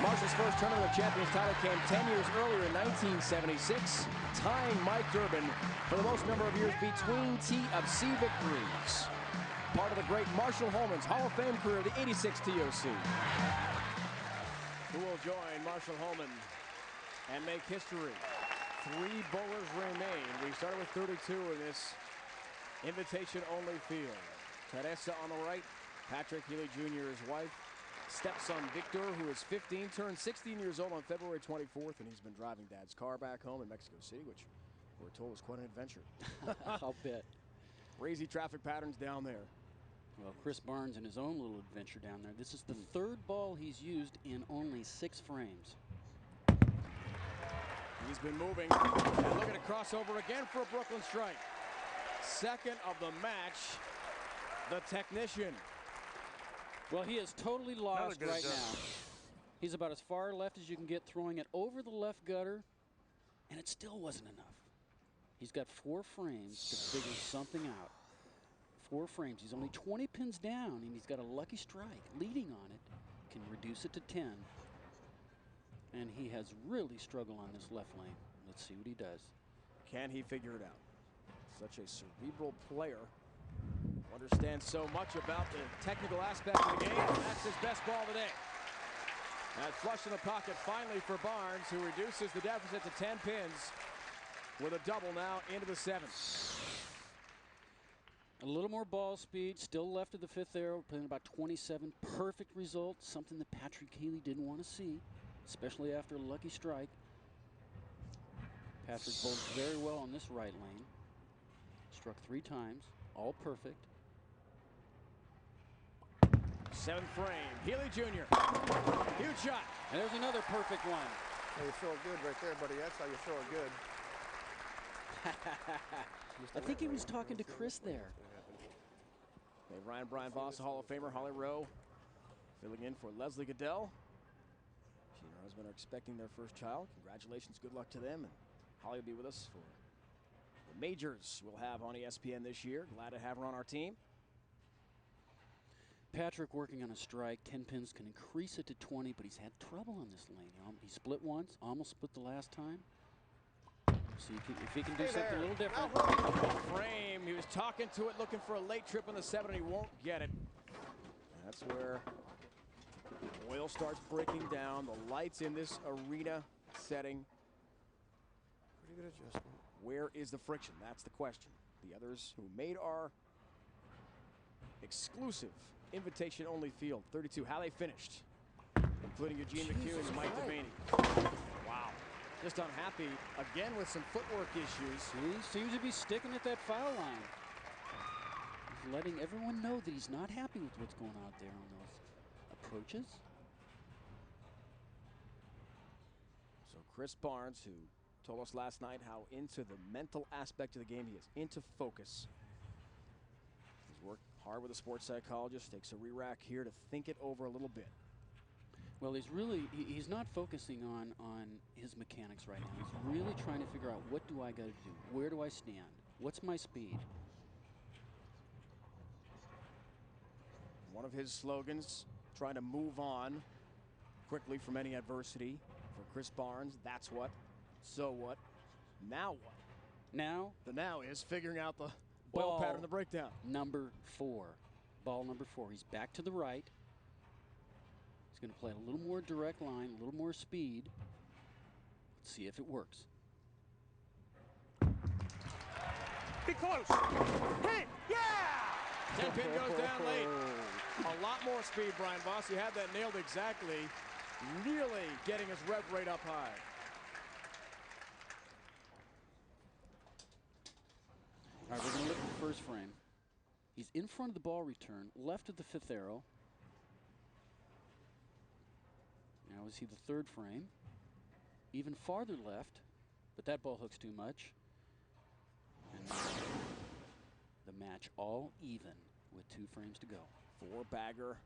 Marshall's first Tournament of Champions title came 10 years earlier in 1976, tying Mike Durbin for the most number of years between TFC victories. Part of the great Marshall Holman's Hall of Fame career, the 86 TOC. Who will join Marshall Holman and make history? 3 bowlers remain. We started with 32 in this invitation-only field. Teresa on the right, Patrick Healey Jr., his wife, stepson Victor, who is 15, turned 16 years old on February 24th, and he's been driving Dad's car back home in Mexico City, which we're told was quite an adventure. I'll bet. Crazy traffic patterns down there. Well, Chris Barnes in his own little adventure down there. This is the 3rd ball he's used in only 6 frames. He's been moving, and looking to cross over again for a Brooklyn strike. Second of the match, the technician. Well, he is totally lost right now. He's about as far left as you can get, throwing it over the left gutter, and it still wasn't enough. He's got 4 frames to figure something out. 4 frames. He's only 20 pins down, and he's got a lucky strike. Leading on it can reduce it to 10. And he has really struggled on this left lane. Let's see what he does. Can he figure it out? Such a cerebral player. Understands so much about the technical aspect of the game. That's his best ball today. That flush in the pocket finally for Barnes, who reduces the deficit to 10 pins with a double now into the 7th. A little more ball speed, still left of the 5th arrow, playing about 27. Perfect result, something that Patrick Healey didn't want to see, especially after a lucky strike. Patrick bowled very well on this right lane. Struck 3 times, all perfect. 7th frame, Healey Jr. Huge shot. And there's another perfect one. Hey, you throw it good right there, buddy. That's how you throw it good. I think he was talking to Chris there. Hey, Brian Voss, Hall of Famer, Holly Rowe, filling in for Leslie Goodell. She and her husband are expecting their first child. Congratulations, good luck to them. And Holly will be with us for the majors we'll have on ESPN this year. Glad to have her on our team. Patrick working on a strike. 10 pins can increase it to 20, but he's had trouble on this lane. He split once, almost split the last time. See if he can do something a little different. Frame, he was talking to it, looking for a late trip in the 7, and he won't get it. That's where oil starts breaking down. The lights in this arena setting. Pretty good adjustment. Where is the friction? That's the question. The others who made our exclusive invitation-only field, 32, how they finished, including Eugene McHugh and Mike Devaney. Wow. Just unhappy again with some footwork issues. He seems to be sticking at that foul line. He's letting everyone know that he's not happy with what's going on there on those approaches. So Chris Barnes, who told us last night how into the mental aspect of the game he is, into focus. He's worked hard with a sports psychologist, takes a re-rack here to think it over a little bit. Well, he's not focusing on his mechanics right now. He's really trying to figure out, what do I got to do? Where do I stand? What's my speed? One of his slogans, trying to move on quickly from any adversity. For Chris Barnes, that's what. So what? Now what? Now? The now is figuring out the ball pattern, the breakdown. Number 4. Ball number 4. He's back to the right. He's going to play a little more direct line, a little more speed. Let's see if it works. Be close. Hit! Yeah! 10 pin goes down late. A lot more speed, Brian Voss. You had that nailed exactly. Nearly getting his rev rate up high. All right, we're going to look at the first frame. He's in front of the ball return, left of the 5th arrow. Now we see the 3rd frame. Even farther left, but that ball hooks too much. And the match all even with 2 frames to go. 4-bagger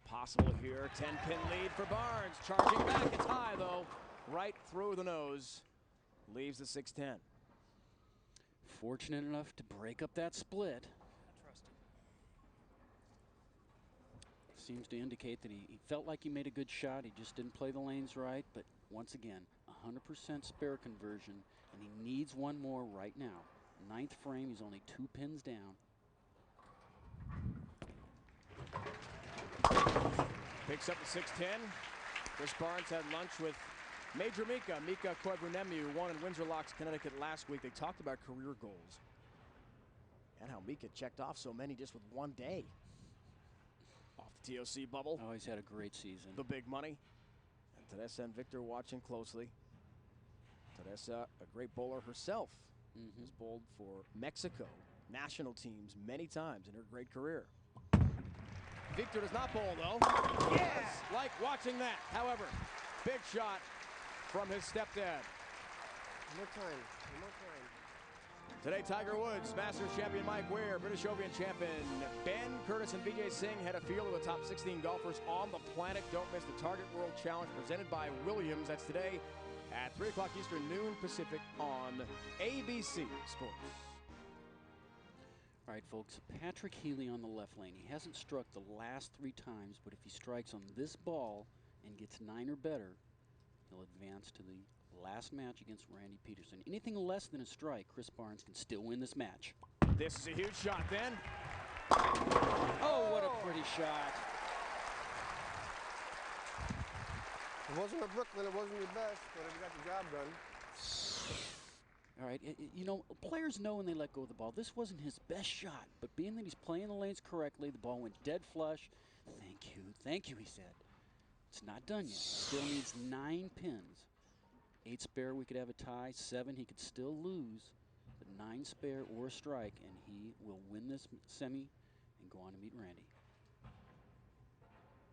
possible here. 10-pin lead for Barnes. Charging back. It's high, though. Right through the nose. Leaves the 6-10. Fortunate enough to break up that split. Seems to indicate that he felt like he made a good shot. He just didn't play the lanes right. But once again, 100% spare conversion, and he needs one more right now. 9th frame, he's only 2 pins down. Picks up the 6-10. Chris Barnes had lunch with Major Mika Koibrunemi, who won in Windsor Locks, Connecticut last week. They talked about career goals and how Mika checked off so many just with one day off the TOC bubble. Oh, he's had a great season. The big money. And Teresa and Victor watching closely. Teresa, a great bowler herself, has bowled for Mexico national teams many times in her great career. Victor does not bowl, though. Yes! Like watching that. However, big shot from his stepdad. One more time. One more time. Today, Tiger Woods, Masters champion Mike Weir, British Open champion Ben Curtis, and Vijay Singh head a field of the top 16 golfers on the planet. Don't miss the Target World Challenge presented by Williams. That's today at 3 o'clock Eastern, noon Pacific on ABC Sports. All right, folks, Patrick Healey on the left lane. He hasn't struck the last 3 times, but if he strikes on this ball and gets 9 or better, he'll advance to the last match against Randy Pedersen. Anything less than a strike, Chris Barnes can still win this match. This is a huge shot then. Oh, what a pretty shot. It wasn't a Brooklyn, it wasn't your best, but it got the job done. All right, you know, players know when they let go of the ball. This wasn't his best shot, but being that he's playing the lanes correctly, the ball went dead flush. Thank you, he said. It's not done yet. Still needs 9 pins. 8 spare, we could have a tie. 7, he could still lose. But 9 spare or a strike, and he will win this semi and go on to meet Randy.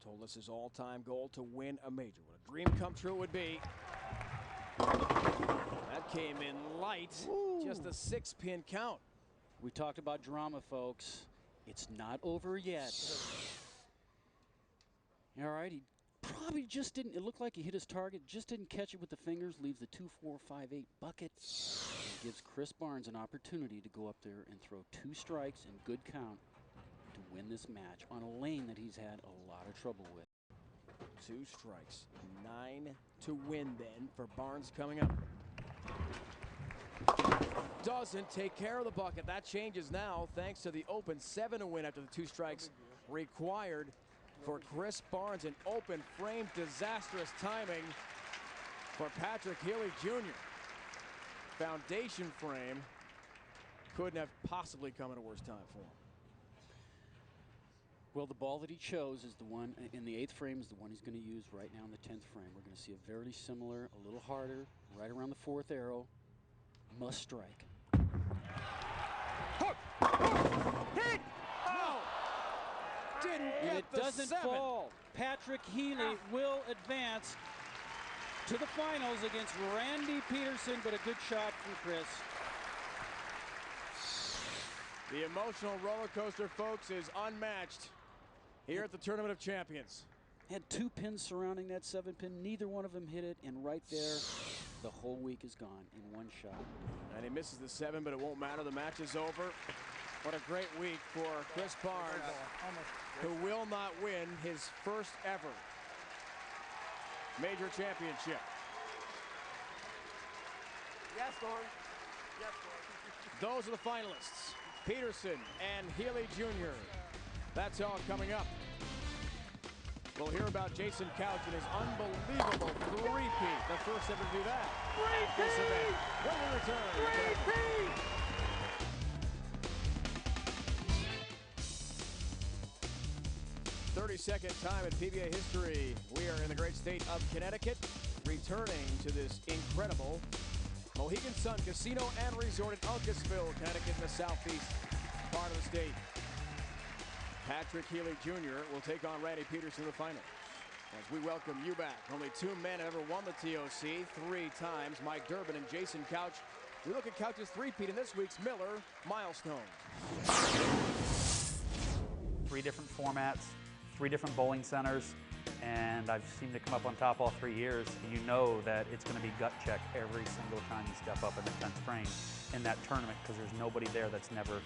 Told us his all-time goal to win a major. What a dream come true it would be. That came in light. Ooh. Just a 6-pin count. We talked about drama, folks. It's not over yet. All right, he probably just didn't, it looked like he hit his target, just didn't catch it with the fingers, leaves the 2-4-5-8 bucket, and gives Chris Barnes an opportunity to go up there and throw 2 strikes and good count to win this match on a lane that he's had a lot of trouble with. 2 strikes, 9 to win then for Barnes coming up. Doesn't take care of the bucket. That changes now thanks to the open 7 to win after the 2 strikes required for Chris Barnes. An open frame, disastrous timing for Patrick Healey Jr. Foundation frame couldn't have possibly come at a worse time for him. Well, the ball that he chose is the one in the 8th frame, is the one he's going to use right now in the 10th frame. We're going to see a very similar, a little harder, right around the 4th arrow. Must strike. Hook! Hit! No! Didn't get and it the doesn't 7. fall. Patrick Healey will advance to the finals against Randy Pedersen, but a good shot from Chris. The emotional roller coaster, folks, is unmatched here at the Tournament of Champions. Had 2 pins surrounding that 7-pin. Neither one of them hit it, and right there, the whole week is gone in one shot. And he misses the 7, but it won't matter. The match is over. What a great week for Chris Barnes, who will not win his first ever major championship. Yes, Lord. Yes, Lord. Those are the finalists, Pedersen and Healey Jr. That's all coming up. We'll hear about Jason Couch and his unbelievable 3-peat. The first ever to do that. 3-peat! When we return. 3-peat! Thirty-second time in PBA history. We are in the great state of Connecticut, returning to this incredible Mohegan Sun Casino and Resort in Uncasville, Connecticut, in the southeast part of the state. Patrick Healey Jr. will take on Randy Pedersen in the finals. As we welcome you back. Only 2 men have ever won the TOC 3 times, Mike Durbin and Jason Couch. We look at Couch's 3-peat in this week's Miller milestone. 3 different formats, 3 different bowling centers, and I've seemed to come up on top all 3 years. You know that it's going to be gut check every single time you step up in the 10th frame in that tournament, because there's nobody there that's never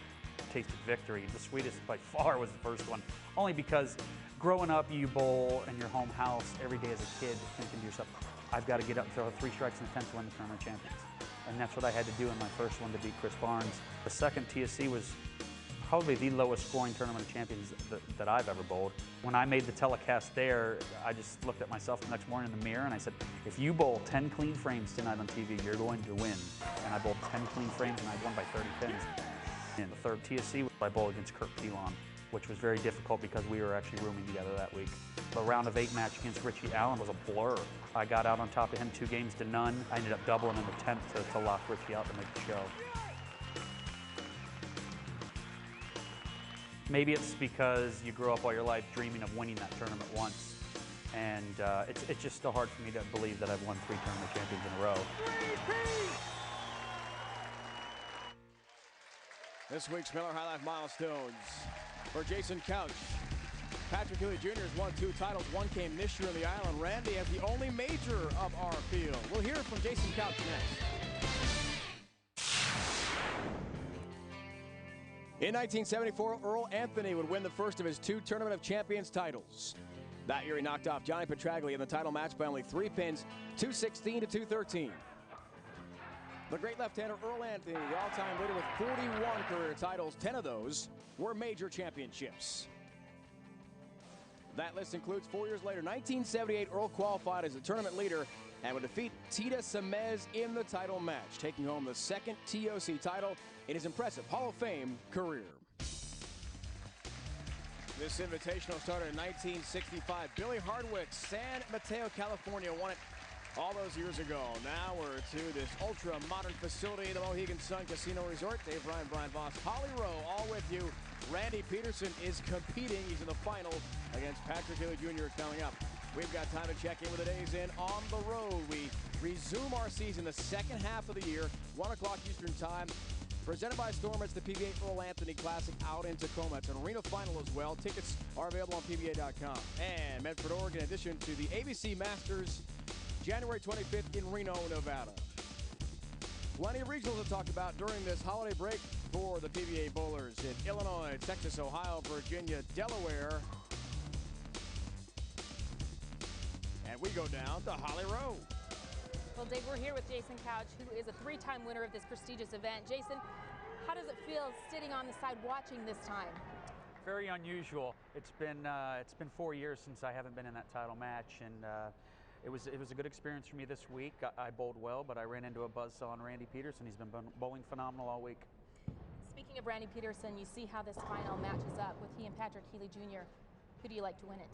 tasted victory. The sweetest by far was the first one, only because growing up you bowl in your home house every day as a kid, thinking to yourself, I've got to get up and throw 3 strikes in the 10th to win the Tournament of Champions. And that's what I had to do in my first one to beat Chris Barnes. The second TSC was probably the lowest scoring Tournament of Champions that I've ever bowled. When I made the telecast there, I just looked at myself the next morning in the mirror and I said, if you bowl 10 clean frames tonight on TV, you're going to win. And I bowled 10 clean frames and I won by 30 pins. In the third TSC, I bowled against Kirk Pelon, which was very difficult because we were actually rooming together that week. The round of 8 match against Richie Allen was a blur. I got out on top of him 2 games to none. I ended up doubling in the 10th to lock Richie out to make the show. Maybe it's because you grew up all your life dreaming of winning that tournament once. And it's just still hard for me to believe that I've won 3 Tournament Champions in a row. This week's Miller High Life milestones for Jason Couch. Patrick Healey Jr. has won 2 titles. 1 came this year on the island. Randy has the only major of our field. We'll hear from Jason Couch next. In 1974, Earl Anthony would win the first of his 2 Tournament of Champions titles. That year he knocked off Johnny Petraglia in the title match by only 3 pins, 216 to 213. The great left-hander Earl Anthony, the all-time leader with 41 career titles, 10 of those were major championships. That list includes 4 years later, 1978, Earl qualified as the tournament leader and would defeat Tita Semez in the title match, taking home the 2nd TOC title in his impressive Hall of Fame career. This invitational started in 1965. Billy Hardwick, San Mateo, California, won it all those years ago. Now we're to this ultra-modern facility, the Mohegan Sun Casino Resort. Dave Ryan, Brian Voss, Holly Rowe, all with you. Randy Pedersen is competing. He's in the final against Patrick Healey Jr. coming up. We've got time to check in with the days in on the road. We resume our season the second half of the year, 1 o'clock Eastern time. Presented by Storm, it's the PBA Earl Anthony Classic out in Tacoma. It's an arena final as well. Tickets are available on PBA.com. And Medford, Oregon, in addition to the ABC Masters, January 25th in Reno, Nevada. Plenty of regionals to talk about during this holiday break for the PBA Bowlers in Illinois, Texas, Ohio, Virginia, Delaware. And we go down to Holly Rowe. Well, Dave, we're here with Jason Couch, who is a three-time winner of this prestigious event. Jason, how does it feel sitting on the side watching this time? Very unusual. It's been 4 years since I haven't been in that title match, and it was a good experience for me this week. I bowled well, but I ran into a buzzsaw on Randy Pedersen. He's been bowling phenomenal all week. Speaking of Randy Pedersen, you see how this final matches up with he and Patrick Healey Jr. Who do you like to win it?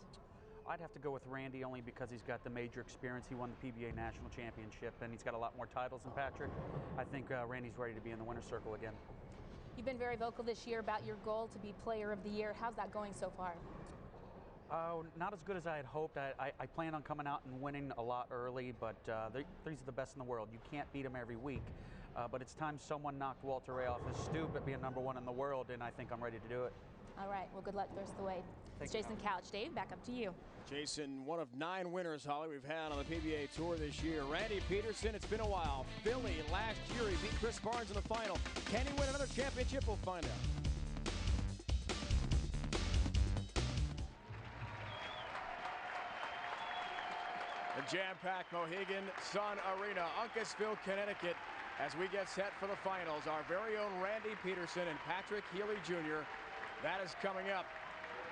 I'd have to go with Randy only because he's got the major experience. He won the PBA National Championship, and he's got a lot more titles than Patrick. I think Randy's ready to be in the winner's circle again. You've been very vocal this year about your goal to be Player of the Year. How's that going so far? Not as good as I had hoped. I plan on coming out and winning a lot early, but these are the best in the world. You can't beat them every week. But it's time someone knocked Walter Ray off his stoop at being #1 in the world, and I think I'm ready to do it. All right, well, good luck the rest of the way. It's Jason Couch. Dave, back up to you. Jason, one of 9 winners, Holly, we've had on the PBA Tour this year. Randy Pedersen, it's been a while. Philly, last year, he beat Chris Barnes in the final. Can he win another championship? We'll find out. The jam-packed Mohegan Sun Arena, Uncasville, Connecticut, as we get set for the finals. Our very own Randy Pedersen and Patrick Healey Jr. That is coming up.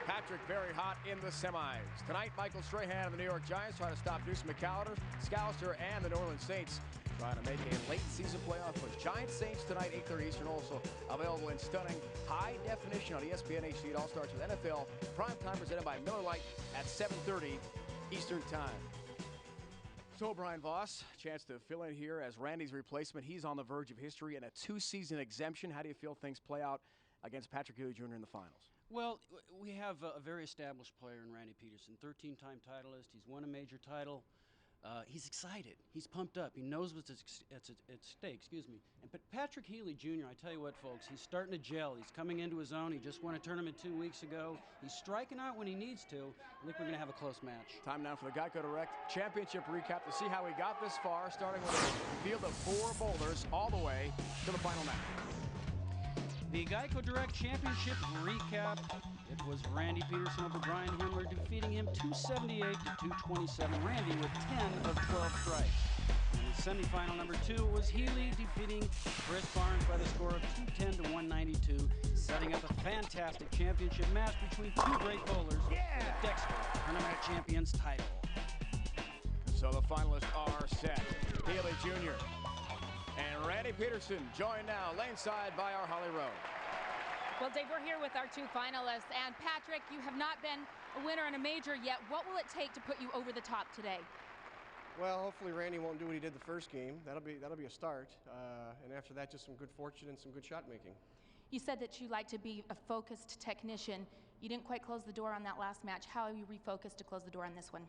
Patrick very hot in the semis. Tonight, Michael Strahan of the New York Giants trying to stop Deuce McAllister and the New Orleans Saints trying to make a late season playoff push. Giants Saints tonight, 8:30 Eastern, also available in stunning high definition on ESPN HD. It all starts with NFL primetime presented by Miller Lite at 7:30 Eastern Time. So Brian Voss, chance to fill in here as Randy's replacement. He's on the verge of history and a 2-season exemption. How do you feel things play out against Patrick Healey Jr. in the finals? Well, we have a very established player in Randy Pedersen, 13-time titleist. He's won a major title. He's excited. He's pumped up. He knows what's at stake. Excuse me. But Patrick Healey Jr., I tell you what, folks, he's starting to gel. He's coming into his own. He just won a tournament 2 weeks ago. He's striking out when he needs to. I think we're going to have a close match. Time now for the Geico Direct Championship recap to see how we got this far, starting with a field of 4 bowlers all the way to the final match. The Geico Direct Championship recap. It was Randy Pedersen over Brian Himmler, defeating him 278 to 227. Randy with 10 of 12 strikes. In the semifinal number 2 was Healey defeating Chris Barnes by the score of 210 to 192, setting up a fantastic championship match between 2 great bowlers for the Dexter Tournament of Champions title. So the finalists are set. Healey Jr. and Randy Pedersen joined now laneside by our Holly Rowe. Well, Dave, we're here with our 2 finalists. And Patrick, you have not been a winner in a major yet. What will it take to put you over the top today? Well, hopefully Randy won't do what he did the first game. That'll be a start. And after that, just some good fortune and some good shot making. You said that you like to be a focused technician. You didn't quite close the door on that last match. How have you refocused to close the door on this one?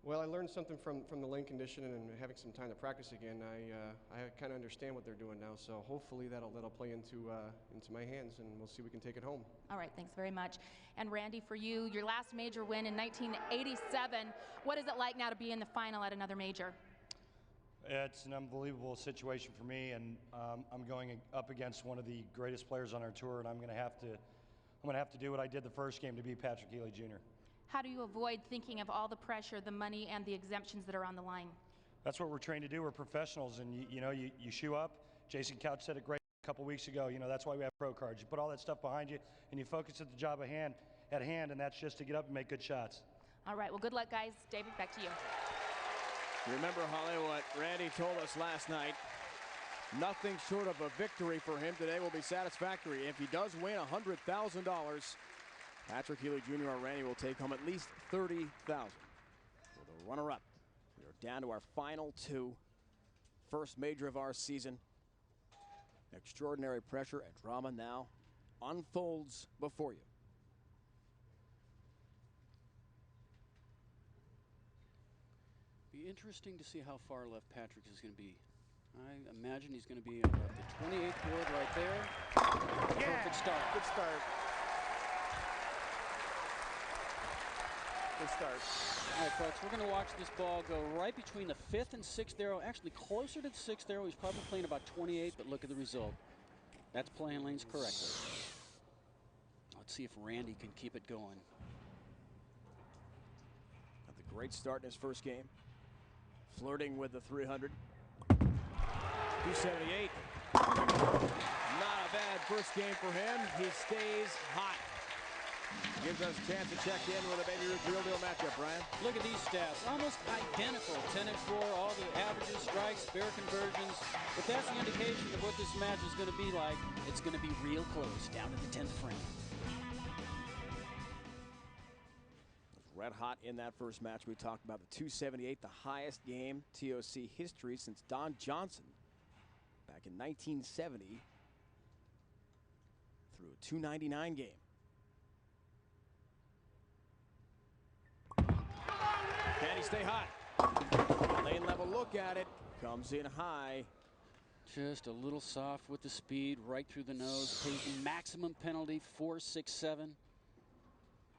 Well, I learned something from the lane condition and having some time to practice again. I kind of understand what they're doing now, so hopefully that'll play into my hands, and we'll see if we can take it home. All right, thanks very much. And Randy, for you, your last major win in 1987. What is it like now to be in the final at another major? It's an unbelievable situation for me, and I'm going up against one of the greatest players on our tour, and I'm going to have to do what I did the first game to beat Patrick Healey Jr. How do you avoid thinking of all the pressure, the money, and the exemptions that are on the line? That's what we're trained to do. We're professionals, and you shoe up. Jason Couch said it great a couple weeks ago. That's why we have pro cards. You put all that stuff behind you, and you focus at the job at hand, and that's just to get up and make good shots. All right, well, good luck, guys. David, back to you. Remember, Holly, what Randy told us last night. Nothing short of a victory for him today will be satisfactory. If he does win $100,000, Patrick Healey Jr. or Randy will take home at least $30,000. For the runner-up, we are down to our final 2. First major of our season. Extraordinary pressure and drama now unfolds before you. Be interesting to see how far left Patrick is going to be I imagine he's going to be on the 28th board right there. Yeah. Perfect start. Good start. Good start. All right, folks, we're going to watch this ball go right between the 5th and 6th arrow. Actually, closer to the 6th arrow. He's probably playing about 28, but look at the result. That's playing lanes correctly. Let's see if Randy can keep it going. Got the great start in his first game. Flirting with the 300. 278. Not a bad first game for him. He stays hot. Gives us a chance to check in with a maybe real deal matchup, Brian. Look at these stats, almost identical. 10 and 4, all the averages, strikes, spare conversions. If that's the indication of what this match is going to be like, it's going to be real close, down to the 10th frame. Red hot in that first match. We talked about the 278, the highest game TOC history since Don Johnson back in 1970 through a 299 game. Can he stay hot? Lane level look at it. Comes in high. Just a little soft with the speed, right through the nose. Pays the maximum penalty, 4.67.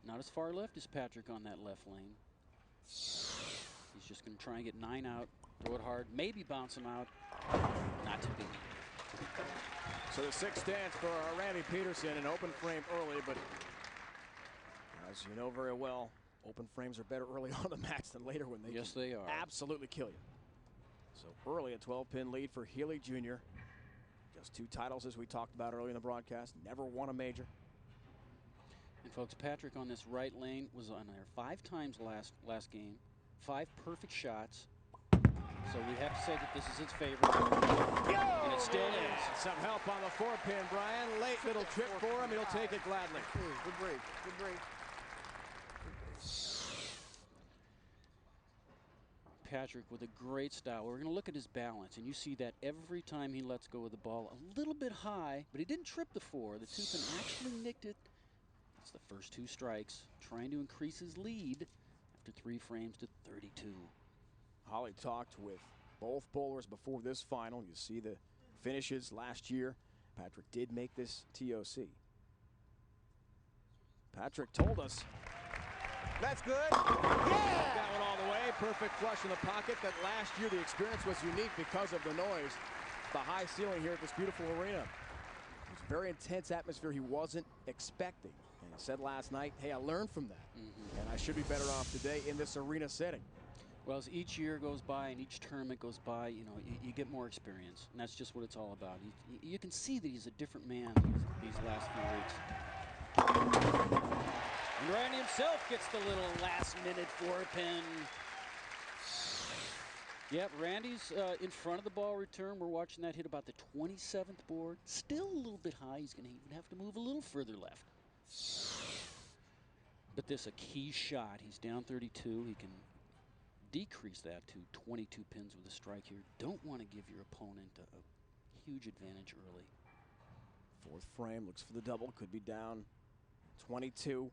Not as far left as Patrick on that left lane. He's just going to try and get 9 out, throw it hard, maybe bounce him out. Not to be. So the 6th stance for Randy Pedersen, an open frame early, but as you know very well, open frames are better early on the match than later when they are. Absolutely kill you. So early, a 12-pin lead for Healey Jr. Just 2 titles, as we talked about early in the broadcast. Never won a major. And folks, Patrick on this right lane was on there 5 times last game, 5 perfect shots. So we have to say that this is his favorite, and it still is. Some help on the 4-pin, Brian. Late little trip for him. He'll take it gladly. Good break. Good break. Patrick with a great style. We're going to look at his balance, and you see that every time he lets go of the ball, a little bit high, but he didn't trip the 4. The 2-pin actually nicked it. It's the first 2 strikes, trying to increase his lead after 3 frames to 32. Holly talked with both bowlers before this final. You see the finishes last year. Patrick did make this TOC. Patrick told us. That's good. Yeah! That one all the way. Perfect flush in the pocket. That last year the experience was unique because of the noise. The high ceiling here at this beautiful arena. It was a very intense atmosphere he wasn't expecting. And he said last night, hey, I learned from that. And I should be better off today in this arena setting. Well, as each year goes by and each tournament goes by, you know, you get more experience. And that's just what it's all about. You can see that he's a different man these last few weeks. And Randy himself gets the little last-minute 4-pin. Yep, Randy's in front of the ball return. We're watching that hit about the 27th board. Still a little bit high. He's going to even have to move a little further left. But this a key shot. He's down 32. He can decrease that to 22 pins with a strike here. Don't want to give your opponent a huge advantage early. 4th frame, looks for the double, could be down 22.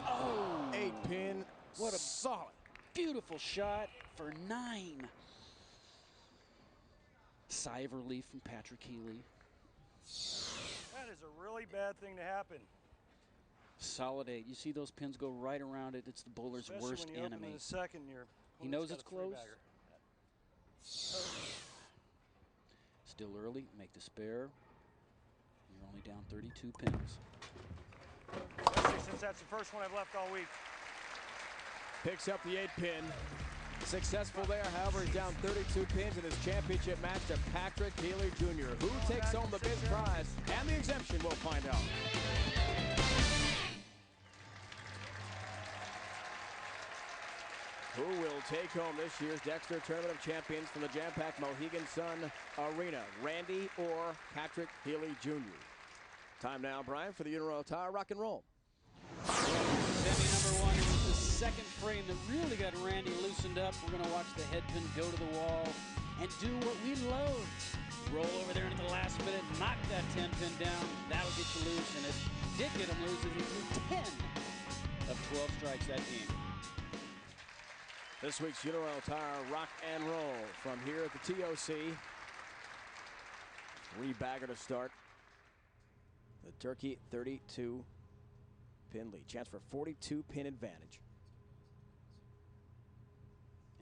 Oh, 8-pin. What a solid, beautiful shot for 9. Sigh of relief from Patrick Healey. That is a really bad thing to happen. Solid 8. You see those pins go right around it. It's the bowler's Especially worst when you enemy. open in the second, He knows it's close. Still early. Make the spare. You're only down 32 pins. Especially since that's the first one I've left all week. Picks up the 8-pin. Successful there, however, he's down 32 pins in his championship match to Patrick Healey Jr. Who takes home the big prize and the exemption, we'll find out. Who will take home this year's Dexter Tournament of Champions from the jam-packed Mohegan Sun Arena? Randy or Patrick Healey Jr.? Time now, Brian, for the Uniro Tire Rock and Roll. Semi number 1 is the 2nd frame that really got Randy loosened up. We're going to watch the head pin go to the wall and do what we love. Roll over there into the last minute, knock that 10-pin down. That'll get you loose, and it did get him loose as he threw 10 of 12 strikes that game. This week's Uniroyal Tire Rock and Roll from here at the TOC. Three-bagger to start. The Turkey 32-pin lead. Chance for 42-pin advantage.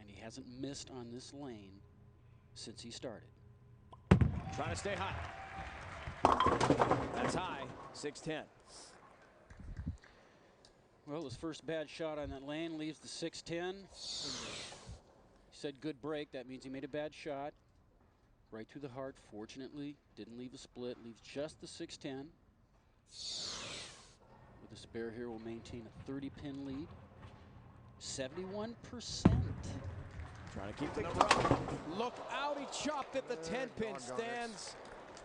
And he hasn't missed on this lane since he started. Trying to stay high. That's high, 6-10. Well, his first bad shot on that lane leaves the 6-10. He said good break. That means he made a bad shot. Right through the heart. Fortunately, didn't leave a split. Leaves just the 6-10. With a spare here, will maintain a 30-pin lead. 71%. Trying to keep the number up. Look out, he chopped at the 10-pin stands.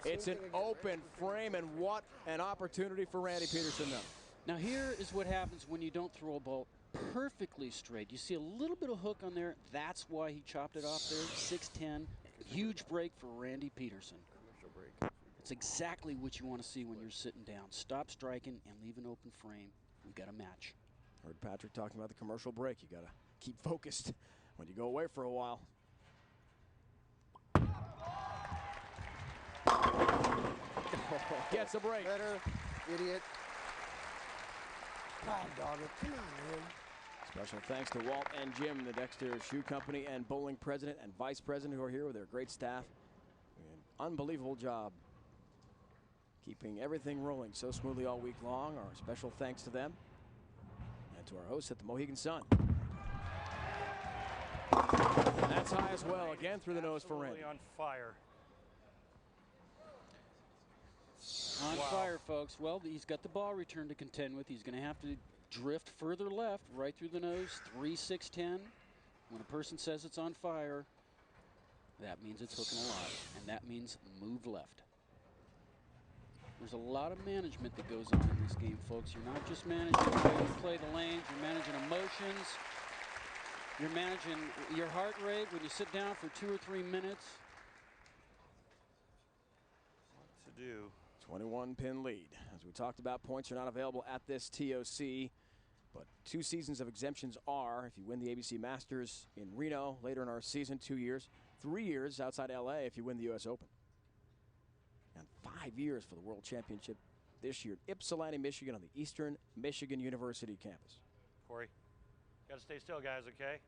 It's an open frame, and what an opportunity for Randy Pedersen now. Now here is what happens when you don't throw a ball perfectly straight. You see a little bit of hook on there. That's why he chopped it off there. 6-10. Huge break for Randy Pedersen. It's exactly what you want to see when you're sitting down. Stop striking and leave an open frame. We've got a match. Heard Patrick talking about the commercial break. You got to keep focused when you go away for a while. Gets a break. Better, idiot. God, dog it. Come on, man. Special thanks to Walt and Jim, the Dexter Shoe Company and Bowling President and Vice President, who are here with their great staff. An unbelievable job keeping everything rolling so smoothly all week long. Our special thanks to them and to our hosts at the Mohegan Sun. That's high as well, again through the nose for Randy. On fire. On fire, folks. Well, he's got the ball return to contend with. He's going to have to drift further left, right through the nose, 3-6-10. When a person says it's on fire, that means it's hooking a lot, and that means move left. There's a lot of management that goes on in this game, folks. You're not just managing the way you play the lanes, you're managing emotions. You're managing your heart rate when you sit down for 2 or 3 minutes. What to do? 21-pin lead. As we talked about, points are not available at this TOC, but 2 seasons of exemptions are. If you win the ABC Masters in Reno later in our season, 2 years. 3 years outside LA if you win the US Open. And 5 years for the World Championship this year at Ypsilanti, Michigan on the Eastern Michigan University campus. Corey, got to stay still, guys, okay?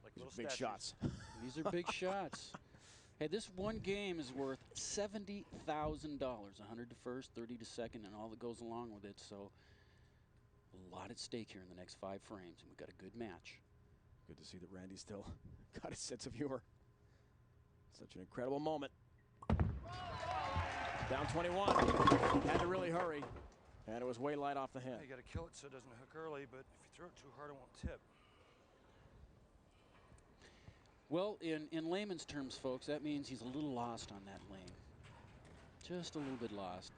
Like These little are big statues. shots. These are big shots. Hey, this one game is worth $70,000. 100 to first, 30 to second, and all that goes along with it. So a lot at stake here in the next 5 frames, and we've got a good match. Good to see that Randy still got his sense of humor. Such an incredible moment. Down 21. Had to really hurry, and it was way light off the hand. You got to kill it so it doesn't hook early, but if you throw it too hard, it won't tip. Well, in layman's terms, folks, that means he's a little lost on that lane. Just a little bit lost.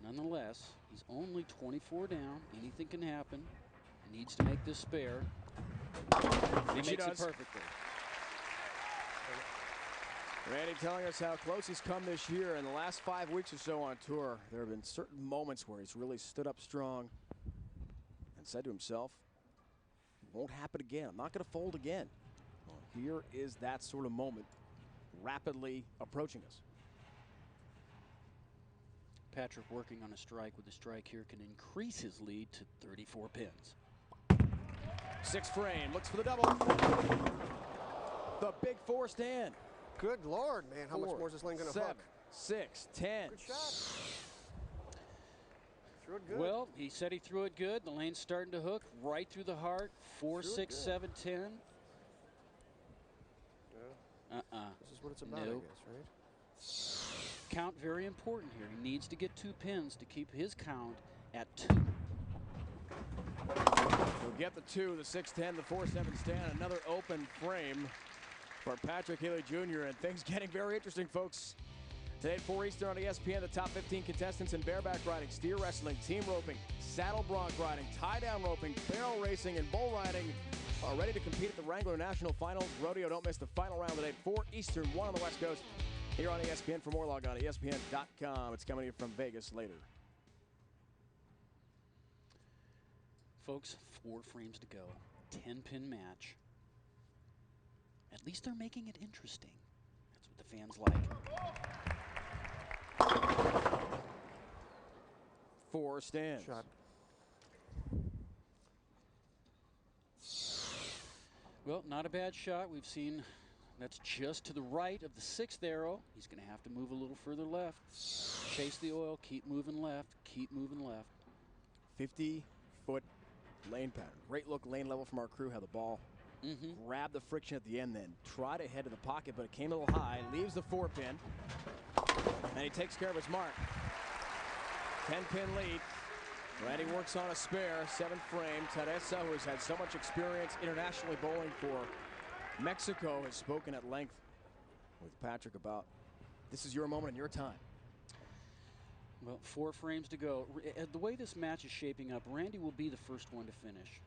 Nonetheless, he's only 24 down. Anything can happen. He needs to make this spare. He makes it perfectly. Randy telling us how close he's come this year. In the last 5 weeks or so on tour, there have been certain moments where he's really stood up strong and said to himself, it won't happen again. I'm not going to fold again. Well, here is that sort of moment rapidly approaching us. Patrick working on a strike with a strike here can increase his lead to 34 pins. 6 frame, looks for the double. The big 4 stand. Good Lord, man. How much more is this lane going to hook? 7, 6, 10. Good shot. Threw it good. Well, he said he threw it good. The lane's starting to hook right through the heart. 4, 6, 7, 10. Yeah. This is what it's about, Nope. I guess, right? Count very important here. He needs to get 2 pins to keep his count at 2. He'll get the 2, the 6-10, the 4-7 stand. Another open frame for Patrick Healey Jr. And things getting very interesting, folks. Today at 4 Eastern on ESPN, the top 15 contestants in bareback riding, steer wrestling, team roping, saddle bronc riding, tie-down roping, barrel racing, and bull riding are ready to compete at the Wrangler National Finals Rodeo. Don't miss the final round today at 4 Eastern, 1 on the West Coast. Here on ESPN. For more, log on to ESPN.com. It's coming in from Vegas later. Folks, 4 frames to go. 10-pin match. At least they're making it interesting. That's what the fans like. 4 stands. Shot. Well, not a bad shot. We've seen that's just to the right of the 6th arrow. He's going to have to move a little further left. Chase the oil, keep moving left, keep moving left. 50-foot lane pattern. Great look lane level from our crew, how the ball grabbed the friction at the end, then tried to head to the pocket, but it came a little high, leaves the 4-pin, and he takes care of his mark. 10-pin lead. Randy works on a spare, 7th frame. Teresa, who has had so much experience internationally bowling for Mexico, has spoken at length with Patrick about this is your moment and your time. Well, 4 frames to go. The way this match is shaping up, Randy will be the first one to finish.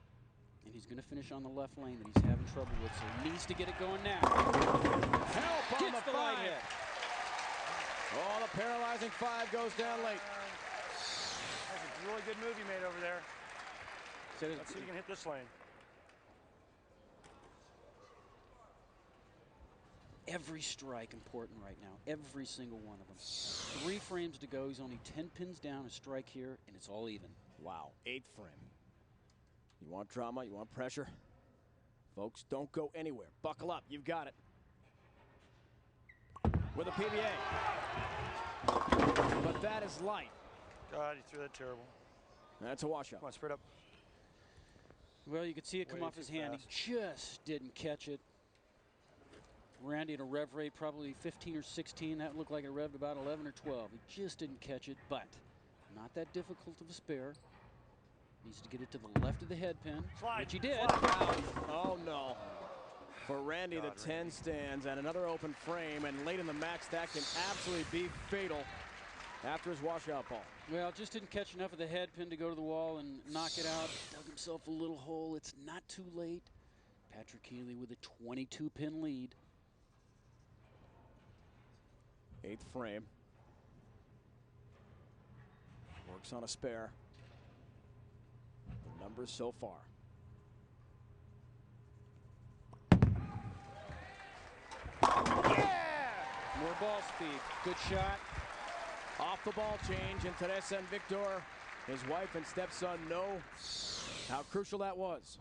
And he's going to finish on the left lane that he's having trouble with, so he needs to get it going now. Help on the 5. hit. Oh, the paralyzing 5 goes down late. That's a really good move he made over there. So let's see if he can hit this lane. Every strike important right now. Every single one of them. 3 frames to go. He's only 10 pins down. A strike here, and it's all even. Wow, 8th frame. You want drama? You want pressure? Folks, don't go anywhere. Buckle up. You've got it. With a PBA. But that is light. God, he threw that terrible. That's a washout. Come on, spread up. Well, you could see it come off his hand. Fast. He just didn't catch it. Randy at a rev rate probably 15 or 16. That looked like it revved about 11 or 12. He just didn't catch it, but not that difficult of a spare. Needs to get it to the left of the head pin, which he did. Oh, no. For Randy, the 10 stands and another open frame, and late in the match, that can absolutely be fatal after his washout ball. Well, just didn't catch enough of the head pin to go to the wall and knock it out. Dug himself a little hole. It's not too late. Patrick Healey with a 22-pin lead. 8th frame. Works on a spare. The numbers so far. Yeah! More ball speed. Good shot. Off the ball change, and Teresa and Victor, his wife and stepson, know how crucial that was.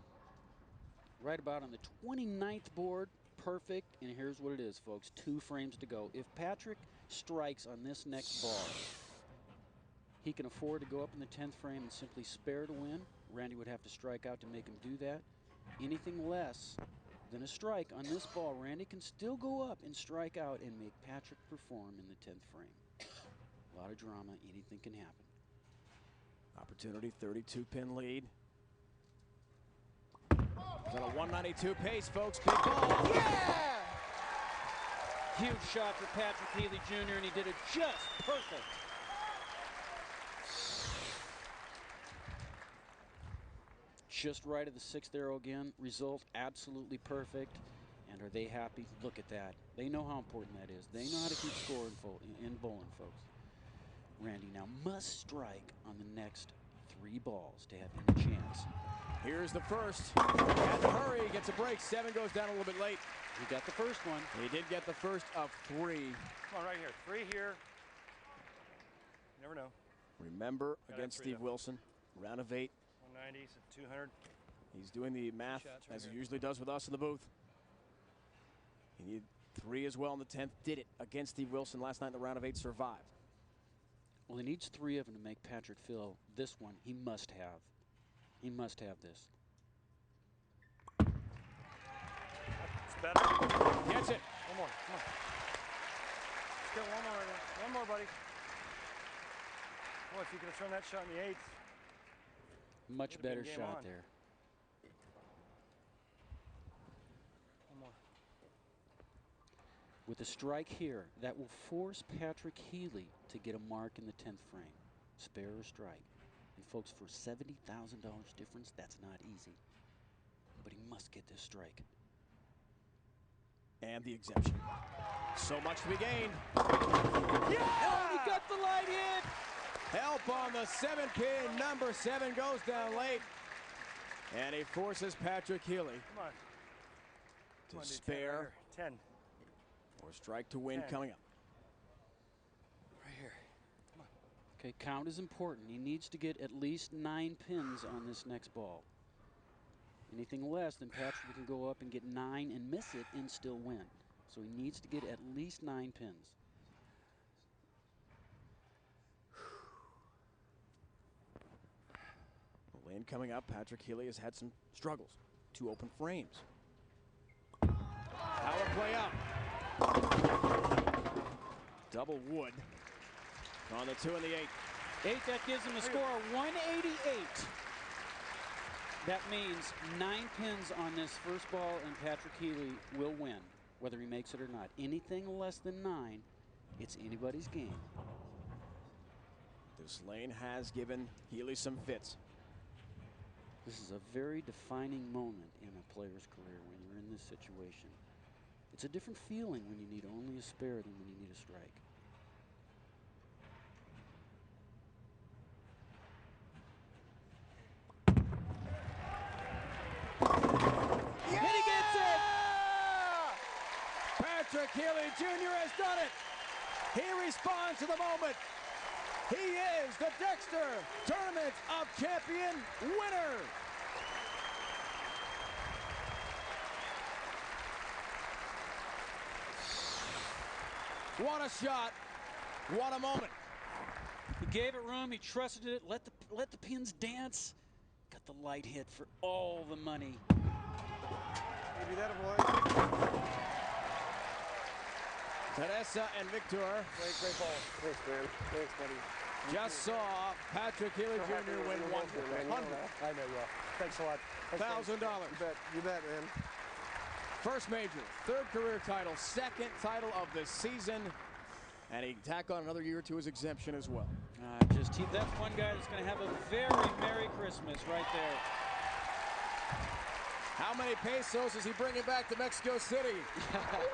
Right about on the 29th board. Perfect, and here's what it is, folks. 2 frames to go. If Patrick strikes on this next ball, he can afford to go up in the 10th frame and simply spare to win. Randy would have to strike out to make him do that. Anything less than a strike on this ball, Randy can still go up and strike out and make Patrick perform in the 10th frame. A lot of drama, anything can happen. Opportunity, 32-pin lead. Got a 192 pace, folks. Big ball. Yeah! Huge shot for Patrick Healey Jr., and he did it just perfect. Just right of the 6th arrow again. Result absolutely perfect. And are they happy? Look at that. They know how important that is. They know how to keep score in bowling, folks. Randy now must strike on the next 3 balls to have any chance. Here's the first. Had to hurry, gets a break. 7 goes down a little bit late. He got the first one. He did get the first of 3. Come on, right here. 3 here. You never know. Remember, against Steve Wilson, round of 8. 190, so 200. He's doing the math as he usually does with us in the booth. He needed 3 as well in the 10th. Did it against Steve Wilson last night in the round of 8. Survived. Well, he needs 3 of them to make Patrick feel this one he must have. He must have this. It's better. Gets it. One more. Come on. Let's get one more. One more, buddy. Boy, if you could have thrown that shot in the 8th. Much better shot there. One more. With a strike here, that will force Patrick Healey to get a mark in the 10th frame. Spare or strike. And folks, for $70,000 difference, that's not easy. But he must get this strike. And the exemption. So much to be gained. Yeah! Oh, he got the light hit! Help on the 7-pin. Number 7 goes down late. And he forces Patrick Healey to spare 10 or strike to win 10. coming up. Right here. Come on. Okay, count is important. He needs to get at least 9 pins on this next ball. Anything less than Patrick can go up and get 9 and miss it and still win. So he needs to get at least 9 pins. Lane coming up. Patrick Healey has had some struggles. 2 open frames. Power play up. Double wood on the 2 and the 8. 8, that gives him a score of 188. That means 9 pins on this first ball, and Patrick Healey will win, whether he makes it or not. Anything less than 9, it's anybody's game. This lane has given Healey some fits. This is a very defining moment in a player's career when you're in this situation. It's a different feeling when you need only a spare than when you need a strike. Yeah! And he gets it! Patrick Healey Jr. has done it. He responds to the moment. He is the Dexter Tournament of Champion winner. What a shot. What a moment. He gave it room. He trusted it. Let the pins dance. Got the light hit for all the money. Maybe that avoid. Teresa and Victor. Great ball. Thanks, man. Thanks, buddy. Just saw Patrick Healey Jr. win 100. I know you are. Thanks a lot. $1,000. You bet, man. First major, 3rd career title, 2nd title of the season, and he tack on another year to his exemption as well. That's one guy that's going to have a very Merry Christmas right there. How many pesos is he bringing back to Mexico City?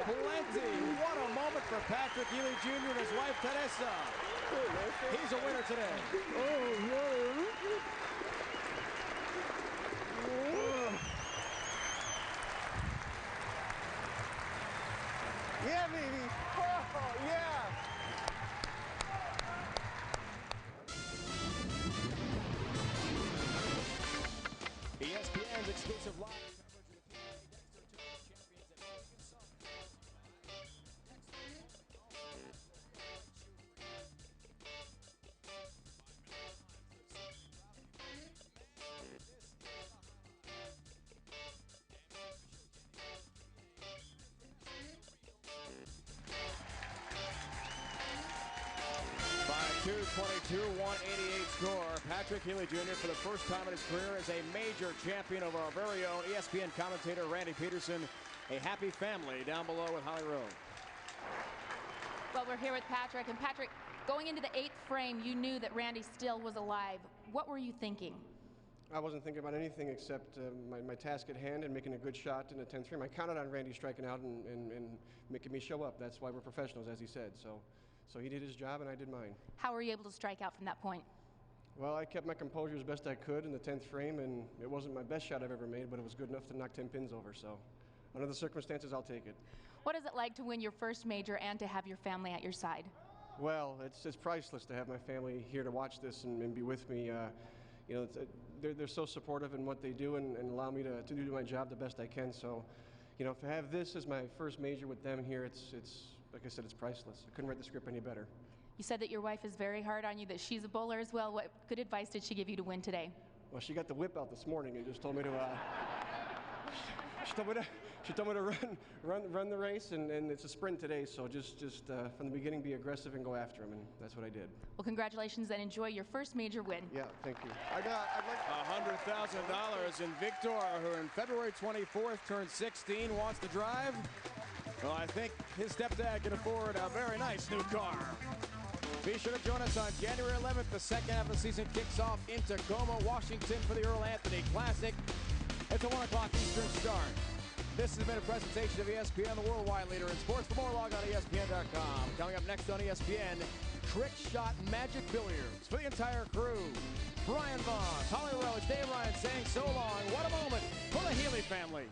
Plenty. What a moment for Patrick Healey Jr. and his wife, Teresa. He's a winner today. Yeah, baby. Oh, yeah. ESPN's exclusive live coverage of the PBA Dexter Tournament of Champions. 188 score. Patrick Healey Jr. for the first time in his career is a major champion over our very own ESPN commentator Randy Pedersen. A happy family down below at Holly Road. Well, we're here with Patrick, and Patrick, going into the 8th frame, you knew that Randy still was alive. What were you thinking? I wasn't thinking about anything except my task at hand and making a good shot in the 10th frame. I counted on Randy striking out and making me show up. That's why we're professionals, as he said. So he did his job and I did mine. How were you able to strike out from that point? Well, I kept my composure as best I could in the 10th frame, and it wasn't my best shot I've ever made, but it was good enough to knock 10 pins over. So under the circumstances, I'll take it. What is it like to win your first major and to have your family at your side? Well, it's priceless to have my family here to watch this and be with me. You know, they're so supportive in what they do and allow me to do my job the best I can. So, you know, to have this as my first major with them here, it's like I said, it's priceless. I couldn't write the script any better. You said that your wife is very hard on you, that she's a bowler as well. What good advice did she give you to win today? Well, she got the whip out this morning and just told me to. She told me to run the race, and it's a sprint today. So just from the beginning, be aggressive and go after him, and that's what I did. Well, congratulations and enjoy your first major win. Yeah, thank you. I'd like $100,000, and Victor, who in February 24th turned 16, wants to drive. Well, I think his stepdad can afford a very nice new car. Be sure to join us on January 11th. The second half of the season kicks off in Tacoma, Washington for the Earl Anthony Classic. It's a 1 o'clock Eastern start. This has been a presentation of ESPN, the worldwide leader in sports. For more, log on to ESPN.com. Coming up next on ESPN, Trick Shot Magic Billiards. For the entire crew, Brian Vaughn, Holly Roach, Dave Ryan saying so long. What a moment for the Healey family.